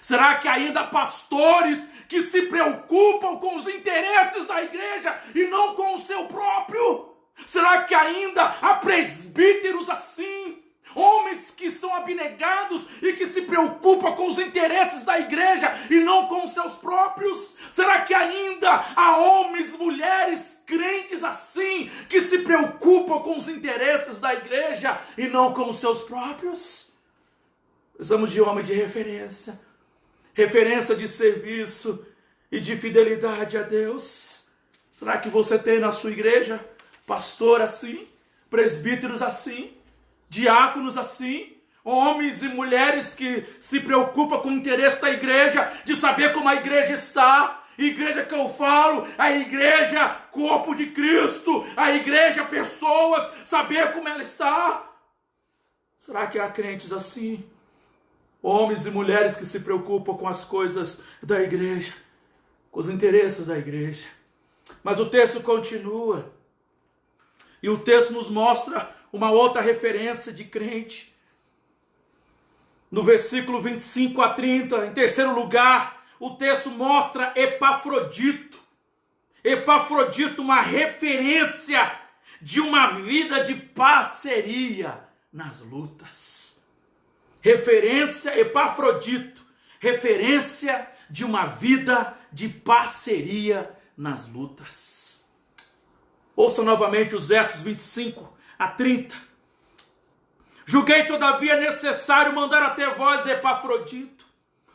Será que ainda há pastores que se preocupam com os interesses da igreja e não com o seu próprio? Será que ainda há presbíteros assim? Homens que são abnegados e que se preocupam com os interesses da igreja e não com os seus próprios? Será que ainda há homens, mulheres, crentes assim, que se preocupam com os interesses da igreja e não com os seus próprios? Precisamos de homem de referência, referência de serviço e de fidelidade a Deus. Será que você tem na sua igreja pastor assim, presbíteros assim, diáconos assim, homens e mulheres que se preocupam com o interesse da igreja, de saber como a igreja está, Igreja que eu falo, a igreja corpo de Cristo, a igreja pessoas, saber como ela está. Será que há crentes assim? Homens e mulheres que se preocupam com as coisas da igreja, com os interesses da igreja. Mas o texto continua. E o texto nos mostra uma outra referência de crente. No versículo 25 a 30, em terceiro lugar, o texto mostra Epafrodito. Epafrodito, uma referência de uma vida de parceria nas lutas. Referência, Epafrodito, referência de uma vida de parceria nas lutas. Ouça novamente os versos 25 a 30. Julguei, todavia, necessário mandar até vós Epafrodito.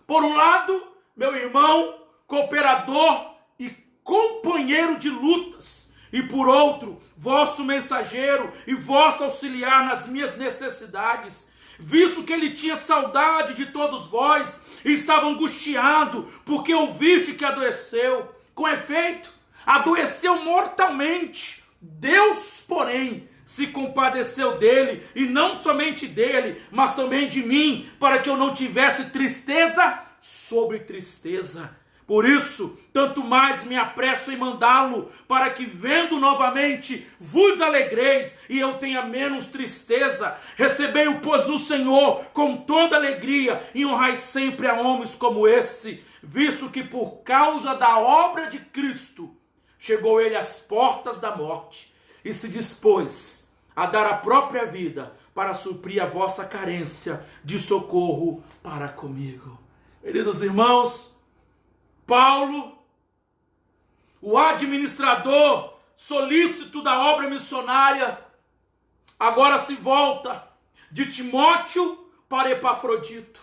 Por um lado, meu irmão, cooperador e companheiro de lutas. E por outro, vosso mensageiro e vosso auxiliar nas minhas necessidades. Visto que ele tinha saudade de todos vós e estava angustiado, porque ouviste que adoeceu. Com efeito, adoeceu mortalmente. Deus, porém, se compadeceu dele, e não somente dele, mas também de mim, para que eu não tivesse tristeza sobre tristeza. Por isso, tanto mais me apresso em mandá-lo, para que, vendo novamente, vos alegreis, e eu tenha menos tristeza. Recebei-o, pois, no Senhor, com toda alegria, e honrai sempre a homens como esse, visto que por causa da obra de Cristo, chegou ele às portas da morte, e se dispôs a dar a própria vida para suprir a vossa carência de socorro para comigo. Queridos irmãos, Paulo, o administrador solícito da obra missionária, agora se volta de Timóteo para Epafrodito.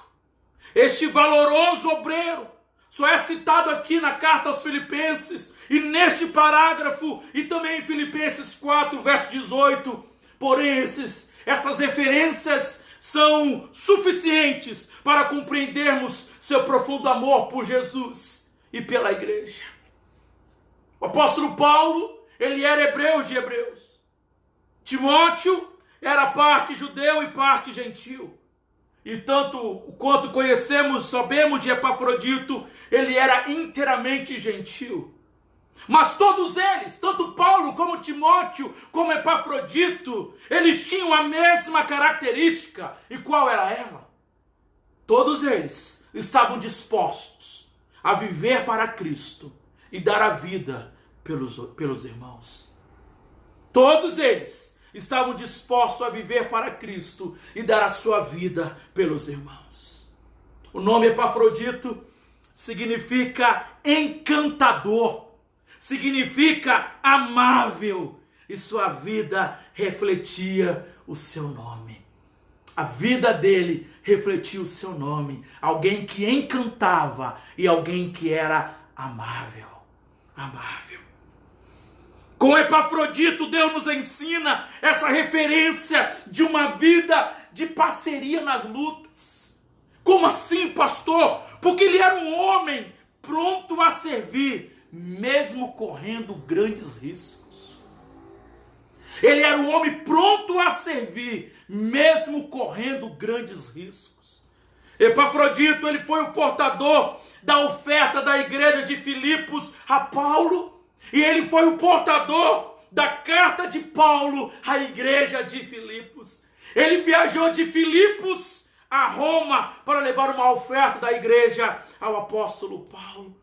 Este valoroso obreiro só é citado aqui na carta aos Filipenses, e neste parágrafo, e também em Filipenses 4, verso 18. Porém, essas referências são suficientes para compreendermos seu profundo amor por Jesus e pela igreja. O apóstolo Paulo, ele era hebreu de hebreus. Timóteo era parte judeu e parte gentil. E tanto quanto conhecemos, sabemos de Epafrodito, ele era inteiramente gentil. Mas todos eles, tanto Paulo como Timóteo, como Epafrodito, eles tinham a mesma característica. E qual era ela? Todos eles estavam dispostos a viver para Cristo e dar a vida pelos irmãos. Todos eles estavam dispostos a viver para Cristo e dar a sua vida pelos irmãos. O nome Epafrodito significa encantador, significa amável, e sua vida refletia o seu nome. A vida dele refletia o seu nome. Alguém que encantava e alguém que era amável. Amável. Com Epafrodito, Deus nos ensina essa referência de uma vida de parceria nas lutas. Como assim, pastor? Porque ele era um homem pronto a servir, mesmo correndo grandes riscos. Ele era um homem pronto a servir, mesmo correndo grandes riscos. Epafrodito, ele foi o portador da oferta da igreja de Filipos a Paulo. E ele foi o portador da carta de Paulo à igreja de Filipos. Ele viajou de Filipos a Roma para levar uma oferta da igreja ao apóstolo Paulo.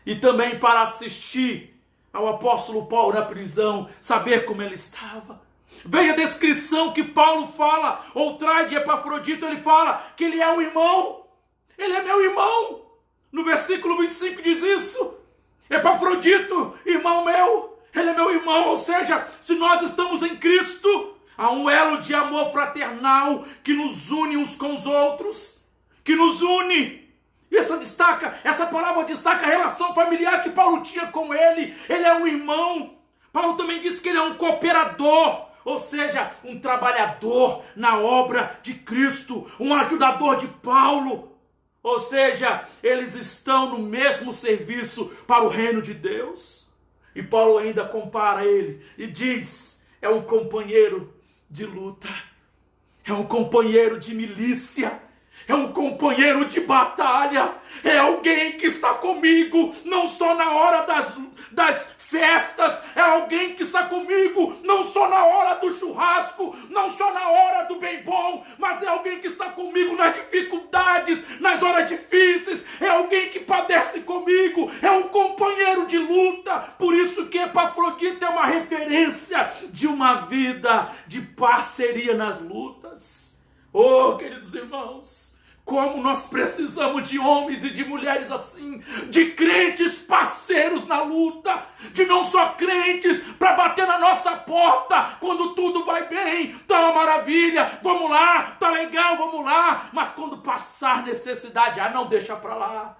E também para assistir ao apóstolo Paulo na prisão, saber como ele estava. Veja a descrição que Paulo fala, ou traz de Epafrodito. Ele fala que ele é um irmão. Ele é meu irmão. No versículo 25 diz isso. Epafrodito, irmão meu, ele é meu irmão. Ou seja, se nós estamos em Cristo, há um elo de amor fraternal que nos une uns com os outros, que nos une. E essa palavra destaca a relação familiar que Paulo tinha com ele. Ele é um irmão. Paulo também disse que ele é um cooperador, ou seja, um trabalhador na obra de Cristo, um ajudador de Paulo. Ou seja, eles estão no mesmo serviço para o reino de Deus. E Paulo ainda compara ele e diz: é um companheiro de luta, é um companheiro de milícia, é um companheiro de batalha, é alguém que está comigo, não só na hora das festas, é alguém que está comigo, não só na hora do churrasco, não só na hora do bem bom, mas é alguém que está comigo nas dificuldades, nas horas difíceis, é alguém que padece comigo, é um companheiro de luta. Por isso que Epafrodito é uma referência de uma vida de parceria nas lutas. Oh, queridos irmãos, como nós precisamos de homens e de mulheres assim, de crentes parceiros na luta, de não só crentes para bater na nossa porta quando tudo vai bem, tá uma maravilha, vamos lá, tá legal, vamos lá, mas quando passar necessidade, não deixa para lá,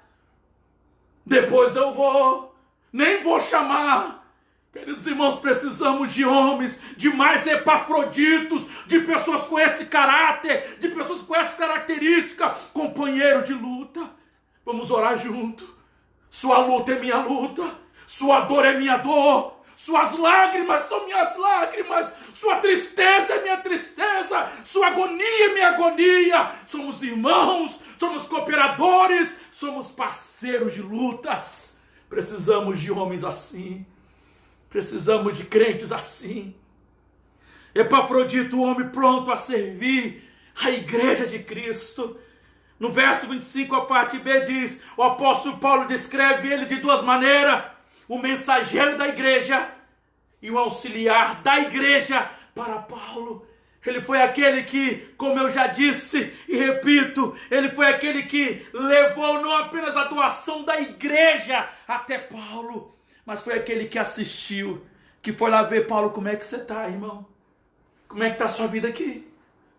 depois eu vou, nem vou chamar. Queridos irmãos, precisamos de homens, de mais Epafroditos, de pessoas com esse caráter, de pessoas com essa característica, companheiro de luta. Vamos orar junto. Sua luta é minha luta, sua dor é minha dor, suas lágrimas são minhas lágrimas, sua tristeza é minha tristeza, sua agonia é minha agonia. Somos irmãos, somos cooperadores, somos parceiros de lutas. Precisamos de homens assim. Precisamos de crentes assim. Epafrodito, o homem pronto a servir a igreja de Cristo. No verso 25, a parte B diz, o apóstolo Paulo descreve ele de duas maneiras: o mensageiro da igreja e o auxiliar da igreja para Paulo. Ele foi aquele que, como eu já disse e repito, ele foi aquele que levou não apenas a doação da igreja até Paulo, mas foi aquele que assistiu, que foi lá ver: Paulo, como é que você está, irmão? Como é que está a sua vida aqui?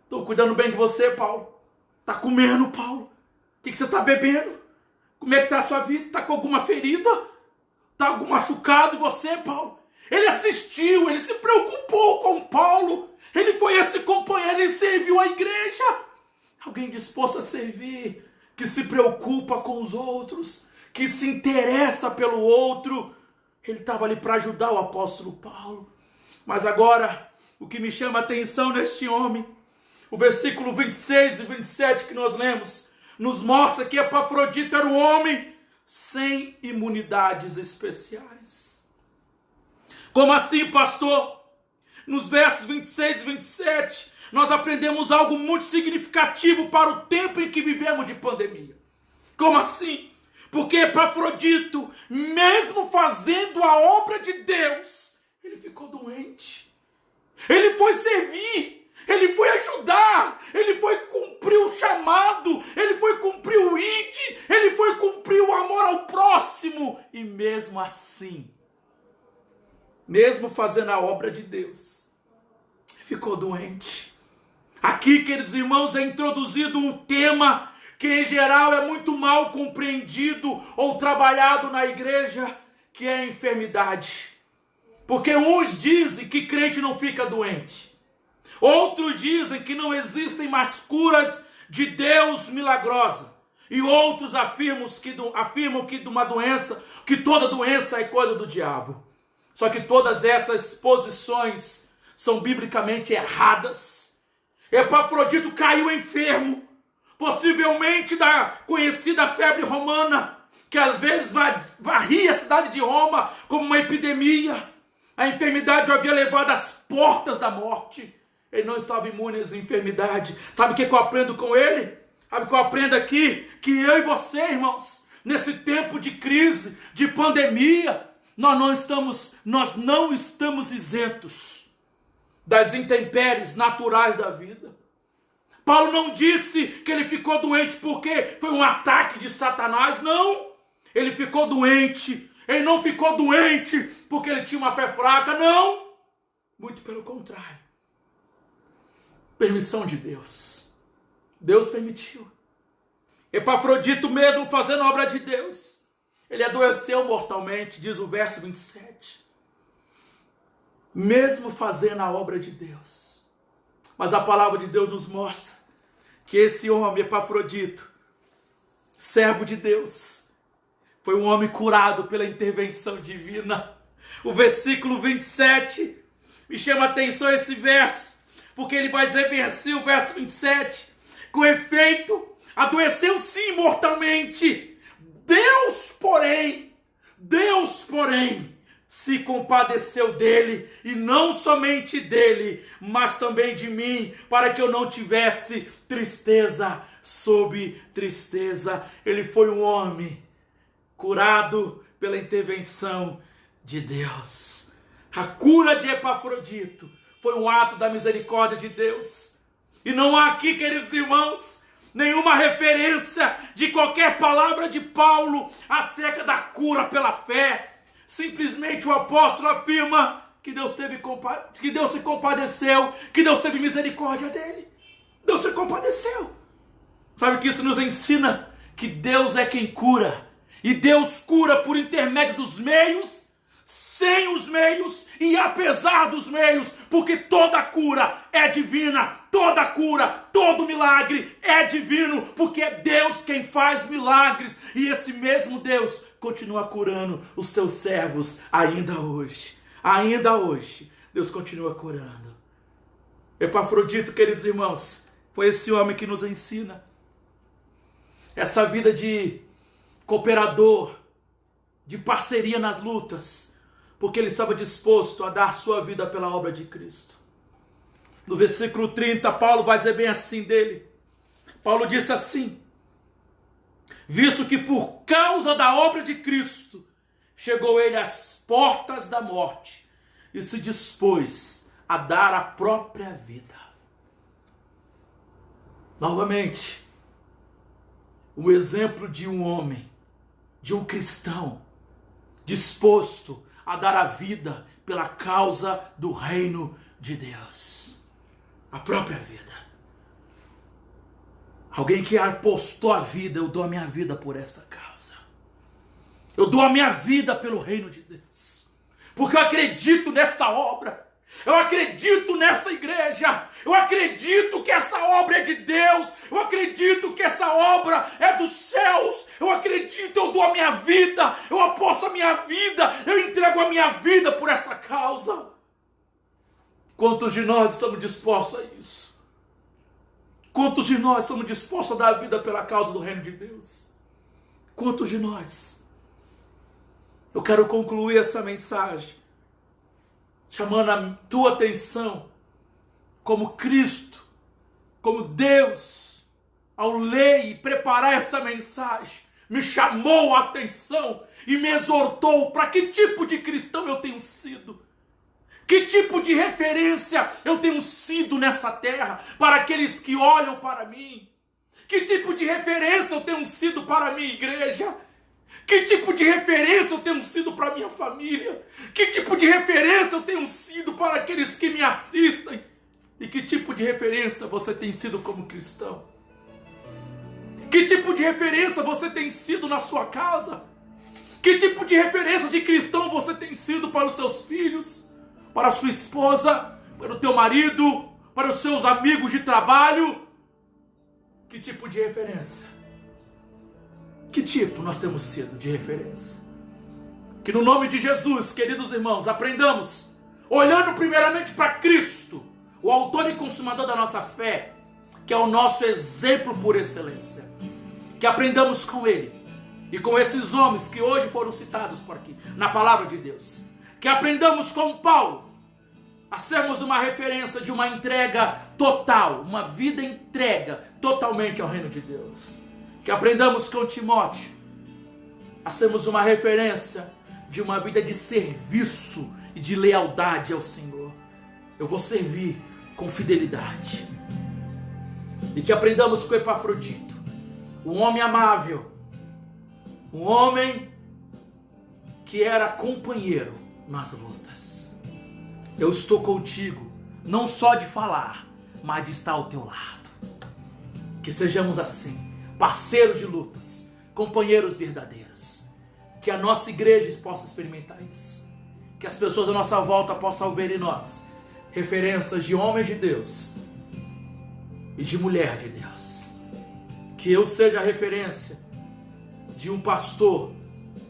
Estou cuidando bem de você, Paulo. Está comendo, Paulo? O que você está bebendo? Como é que está a sua vida? Está com alguma ferida? Está algum machucado em você, Paulo? Ele assistiu, ele se preocupou com Paulo. Ele foi esse companheiro, ele serviu a igreja. Alguém disposto a servir, que se preocupa com os outros, que se interessa pelo outro. Ele estava ali para ajudar o apóstolo Paulo. Mas agora, o que me chama a atenção neste homem, o versículo 26 e 27 que nós lemos, nos mostra que Epafrodito era um homem sem imunidades especiais. Como assim, pastor? Nos versos 26 e 27, nós aprendemos algo muito significativo para o tempo em que vivemos de pandemia. Como assim? Porque Epafrodito, mesmo fazendo a obra de Deus, ele ficou doente. Ele foi servir, ele foi ajudar, ele foi cumprir o chamado, ele foi cumprir o ID, ele foi cumprir o amor ao próximo. E mesmo assim, mesmo fazendo a obra de Deus, ficou doente. Aqui, queridos irmãos, é introduzido um tema que em geral é muito mal compreendido ou trabalhado na igreja, que é a enfermidade. Porque uns dizem que crente não fica doente. Outros dizem que não existem mais curas de Deus milagrosa. E outros afirmam que de uma doença, que toda doença é coisa do diabo. Só que todas essas posições são biblicamente erradas. Epafrodito caiu enfermo, possivelmente da conhecida febre romana, que às vezes varria a cidade de Roma como uma epidemia. A enfermidade o havia levado às portas da morte. Ele não estava imune às enfermidades. Sabe o que eu aprendo com ele? Sabe o que eu aprendo aqui? Que eu e você, irmãos, nesse tempo de crise, de pandemia, nós não estamos isentos das intempéries naturais da vida. Paulo não disse que ele ficou doente porque foi um ataque de Satanás, não. Ele ficou doente. Ele não ficou doente porque ele tinha uma fé fraca, não. Muito pelo contrário. Permissão de Deus. Deus permitiu. Epafrodito, mesmo fazendo a obra de Deus, ele adoeceu mortalmente, diz o verso 27. Mesmo fazendo a obra de Deus. Mas a palavra de Deus nos mostra que esse homem, Epafrodito, servo de Deus, foi um homem curado pela intervenção divina. O versículo 27 me chama a atenção esse verso, porque ele vai dizer bem assim, o verso 27, com efeito, adoeceu sim mortalmente, Deus, porém, se compadeceu dele, e não somente dele, mas também de mim, para que eu não tivesse tristeza sobre tristeza. Ele foi um homem curado pela intervenção de Deus. A cura de Epafrodito foi um ato da misericórdia de Deus. E não há aqui, queridos irmãos, nenhuma referência de qualquer palavra de Paulo acerca da cura pela fé. Simplesmente o apóstolo afirma que Deus se compadeceu, que Deus teve misericórdia dele. Deus se compadeceu. Sabe que isso nos ensina? Que Deus é quem cura. E Deus cura por intermédio dos meios, sem os meios e apesar dos meios, porque toda cura é divina, toda cura, todo milagre é divino, porque é Deus quem faz milagres, e esse mesmo Deus continua curando os seus servos ainda hoje. Ainda hoje, Deus continua curando. Epafrodito, queridos irmãos, foi esse homem que nos ensina essa vida de cooperador, de parceria nas lutas, porque ele estava disposto a dar sua vida pela obra de Cristo. No versículo 30, Paulo vai dizer bem assim dele. Paulo disse assim: visto que por causa da obra de Cristo, chegou ele às portas da morte e se dispôs a dar a própria vida. Novamente, o exemplo de um homem, de um cristão, disposto a dar a vida pela causa do reino de Deus. A própria vida. Alguém que apostou a vida, eu dou a minha vida por essa causa. Eu dou a minha vida pelo reino de Deus. Porque eu acredito nesta obra. Eu acredito nessa igreja. Eu acredito que essa obra é de Deus. Eu acredito que essa obra é dos céus. Eu acredito, eu dou a minha vida. Eu aposto a minha vida. Eu entrego a minha vida por essa causa. Quantos de nós estamos dispostos a isso? Quantos de nós estamos dispostos a dar a vida pela causa do reino de Deus? Quantos de nós? Eu quero concluir essa mensagem chamando a tua atenção como Cristo, como Deus, ao ler e preparar essa mensagem, me chamou a atenção e me exortou para que tipo de cristão eu tenho sido. Que tipo de referência eu tenho sido nessa terra para aqueles que olham para mim? Que tipo de referência eu tenho sido para a minha igreja? Que tipo de referência eu tenho sido para a minha família? Que tipo de referência eu tenho sido para aqueles que me assistem? E que tipo de referência você tem sido como cristão? Que tipo de referência você tem sido na sua casa? Que tipo de referência de cristão você tem sido para os seus filhos? Para a sua esposa, para o teu marido, para os seus amigos de trabalho? Que tipo de referência? Que tipo nós temos sido de referência? Que no nome de Jesus, queridos irmãos, aprendamos, olhando primeiramente para Cristo, o autor e consumador da nossa fé, que é o nosso exemplo por excelência. Que aprendamos com Ele e com esses homens que hoje foram citados por aqui, na palavra de Deus. Que aprendamos com Paulo a sermos uma referência de uma entrega total, uma vida entrega totalmente ao reino de Deus. Que aprendamos com Timóteo a sermos uma referência de uma vida de serviço e de lealdade ao Senhor. Eu vou servir com fidelidade. E que aprendamos com Epafrodito, um homem amável, um homem que era companheiro nas lutas. Eu estou contigo, não só de falar, mas de estar ao teu lado. Que sejamos assim, parceiros de lutas, companheiros verdadeiros. Que a nossa igreja possa experimentar isso. Que as pessoas à nossa volta possam ver em nós referências de homens de Deus e de mulher de Deus. Que eu seja a referência de um pastor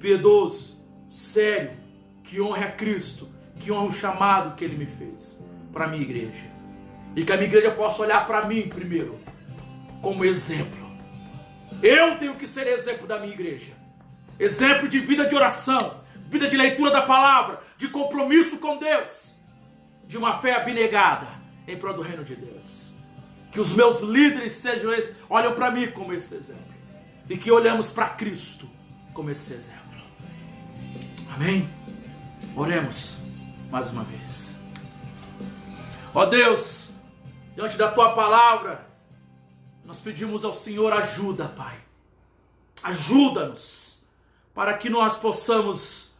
piedoso, sério, que honre a Cristo, que honre o chamado que Ele me fez para a minha igreja. E que a minha igreja possa olhar para mim primeiro como exemplo. Eu tenho que ser exemplo da minha igreja. Exemplo de vida de oração, vida de leitura da palavra, de compromisso com Deus, de uma fé abnegada em prol do reino de Deus. Que os meus líderes sejam esses, olham para mim como esse exemplo. E que olhamos para Cristo como esse exemplo. Amém? Oremos mais uma vez. Ó Deus, diante da Tua palavra, nós pedimos ao Senhor ajuda, Pai. Ajuda-nos para que nós possamos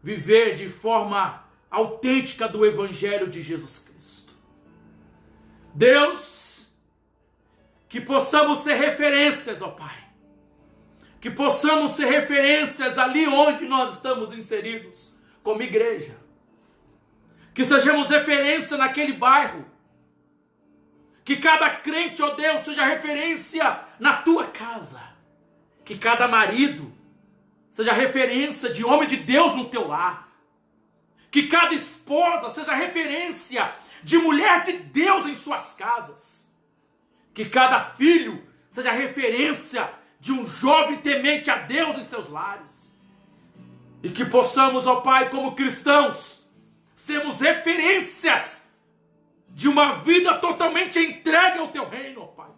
viver de forma autêntica do Evangelho de Jesus Cristo. Deus, que possamos ser referências, ó Pai. Que possamos ser referências ali onde nós estamos inseridos como igreja. Que sejamos referência naquele bairro. Que cada crente, ó Deus, seja referência na tua casa. Que cada marido seja referência de homem de Deus no teu lar. Que cada esposa seja referência de mulher de Deus em suas casas. Que cada filho seja referência de um jovem temente a Deus em seus lares. E que possamos, ó Pai, como cristãos, sermos referências de uma vida totalmente entregue ao Teu reino, ó Pai.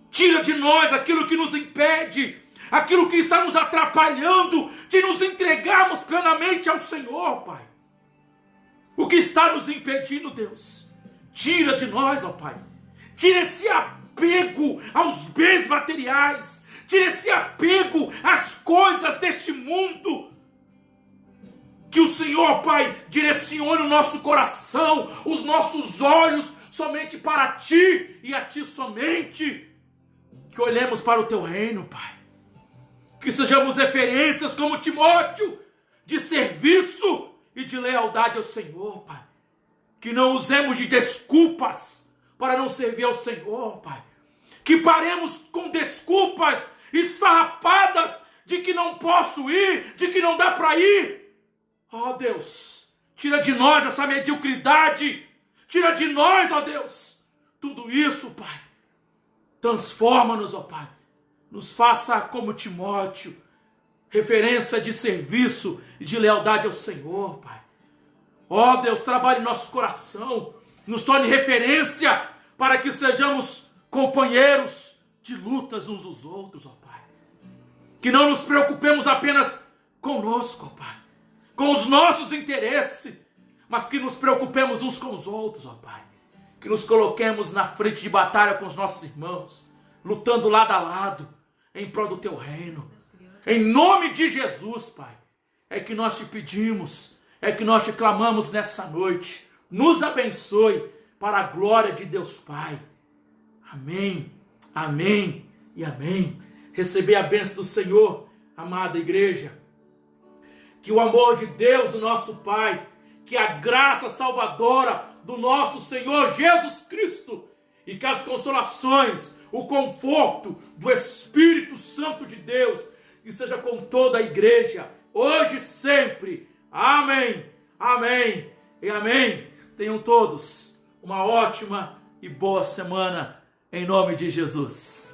Tira de nós aquilo que nos impede, aquilo que está nos atrapalhando de nos entregarmos plenamente ao Senhor, Pai. O que está nos impedindo, Deus? Tira de nós, ó Pai. Tira esse apego aos bens materiais. Tira esse apego às coisas deste mundo. Que o Senhor, Pai, direcione o nosso coração, os nossos olhos somente para Ti e a Ti somente. Que olhemos para o Teu reino, Pai. Que sejamos referências como Timóteo, de serviço e de lealdade ao Senhor, Pai. Que não usemos de desculpas para não servir ao Senhor, Pai. Que paremos com desculpas esfarrapadas de que não posso ir, de que não dá para ir. Ó Deus, tira de nós essa mediocridade. Tira de nós, ó Deus, tudo isso, Pai. Transforma-nos, ó Pai. Nos faça como Timóteo, referência de serviço e de lealdade ao Senhor, Pai. Ó Deus, trabalhe em nosso coração. Nos torne referência para que sejamos companheiros de lutas uns dos outros, ó Pai. Que não nos preocupemos apenas conosco, ó Pai, com os nossos interesses, mas que nos preocupemos uns com os outros, ó Pai. Que nos coloquemos na frente de batalha com os nossos irmãos, lutando lado a lado, em prol do Teu reino. Em nome de Jesus, Pai, é que nós Te pedimos, é que nós Te clamamos nessa noite. Nos abençoe para a glória de Deus Pai. Amém, amém e amém. Receber a bênção do Senhor, amada igreja. Que o amor de Deus, o nosso Pai, que a graça salvadora do nosso Senhor Jesus Cristo e que as consolações, o conforto do Espírito Santo de Deus e seja com toda a igreja, hoje e sempre. Amém, amém e amém. Tenham todos uma ótima e boa semana, em nome de Jesus.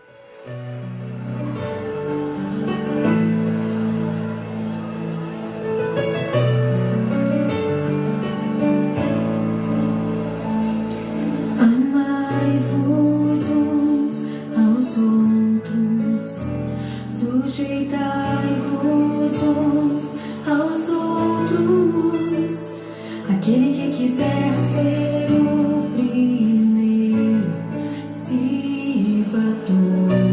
Amai-vos uns aos outros, sujeitai-vos uns aos outros. Aquele que quiser ser o primeiro, sirva a todos.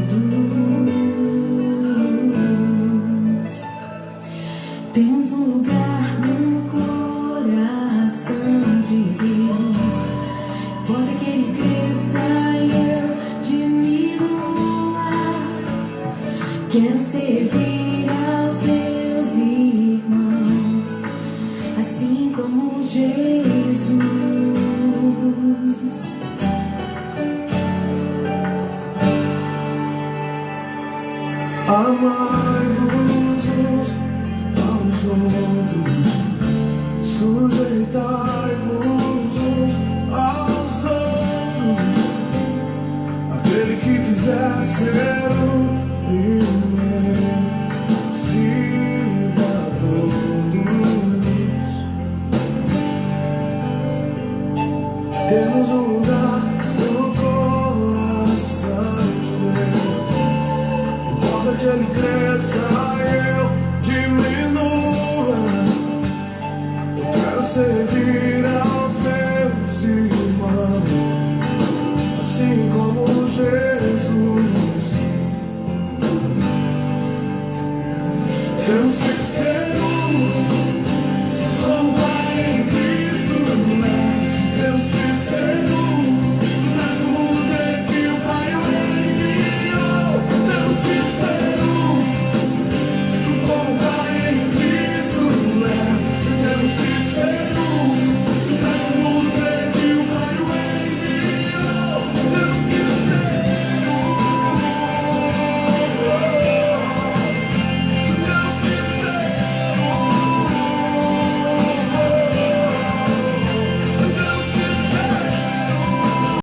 Temos um lugar no coração de Deus. Pode que Ele cresça e eu diminua. Quero servir aos meus irmãos, assim como Jesus. Amai-vos uns aos outros, sujeitai-vos uns aos outros. Aquele que quiser ser o primeiro, sirva a todos. Temos um lugar no coração de Deus. Importa que Ele cresça e eu diminua. Eu quero servir aos meus irmãos.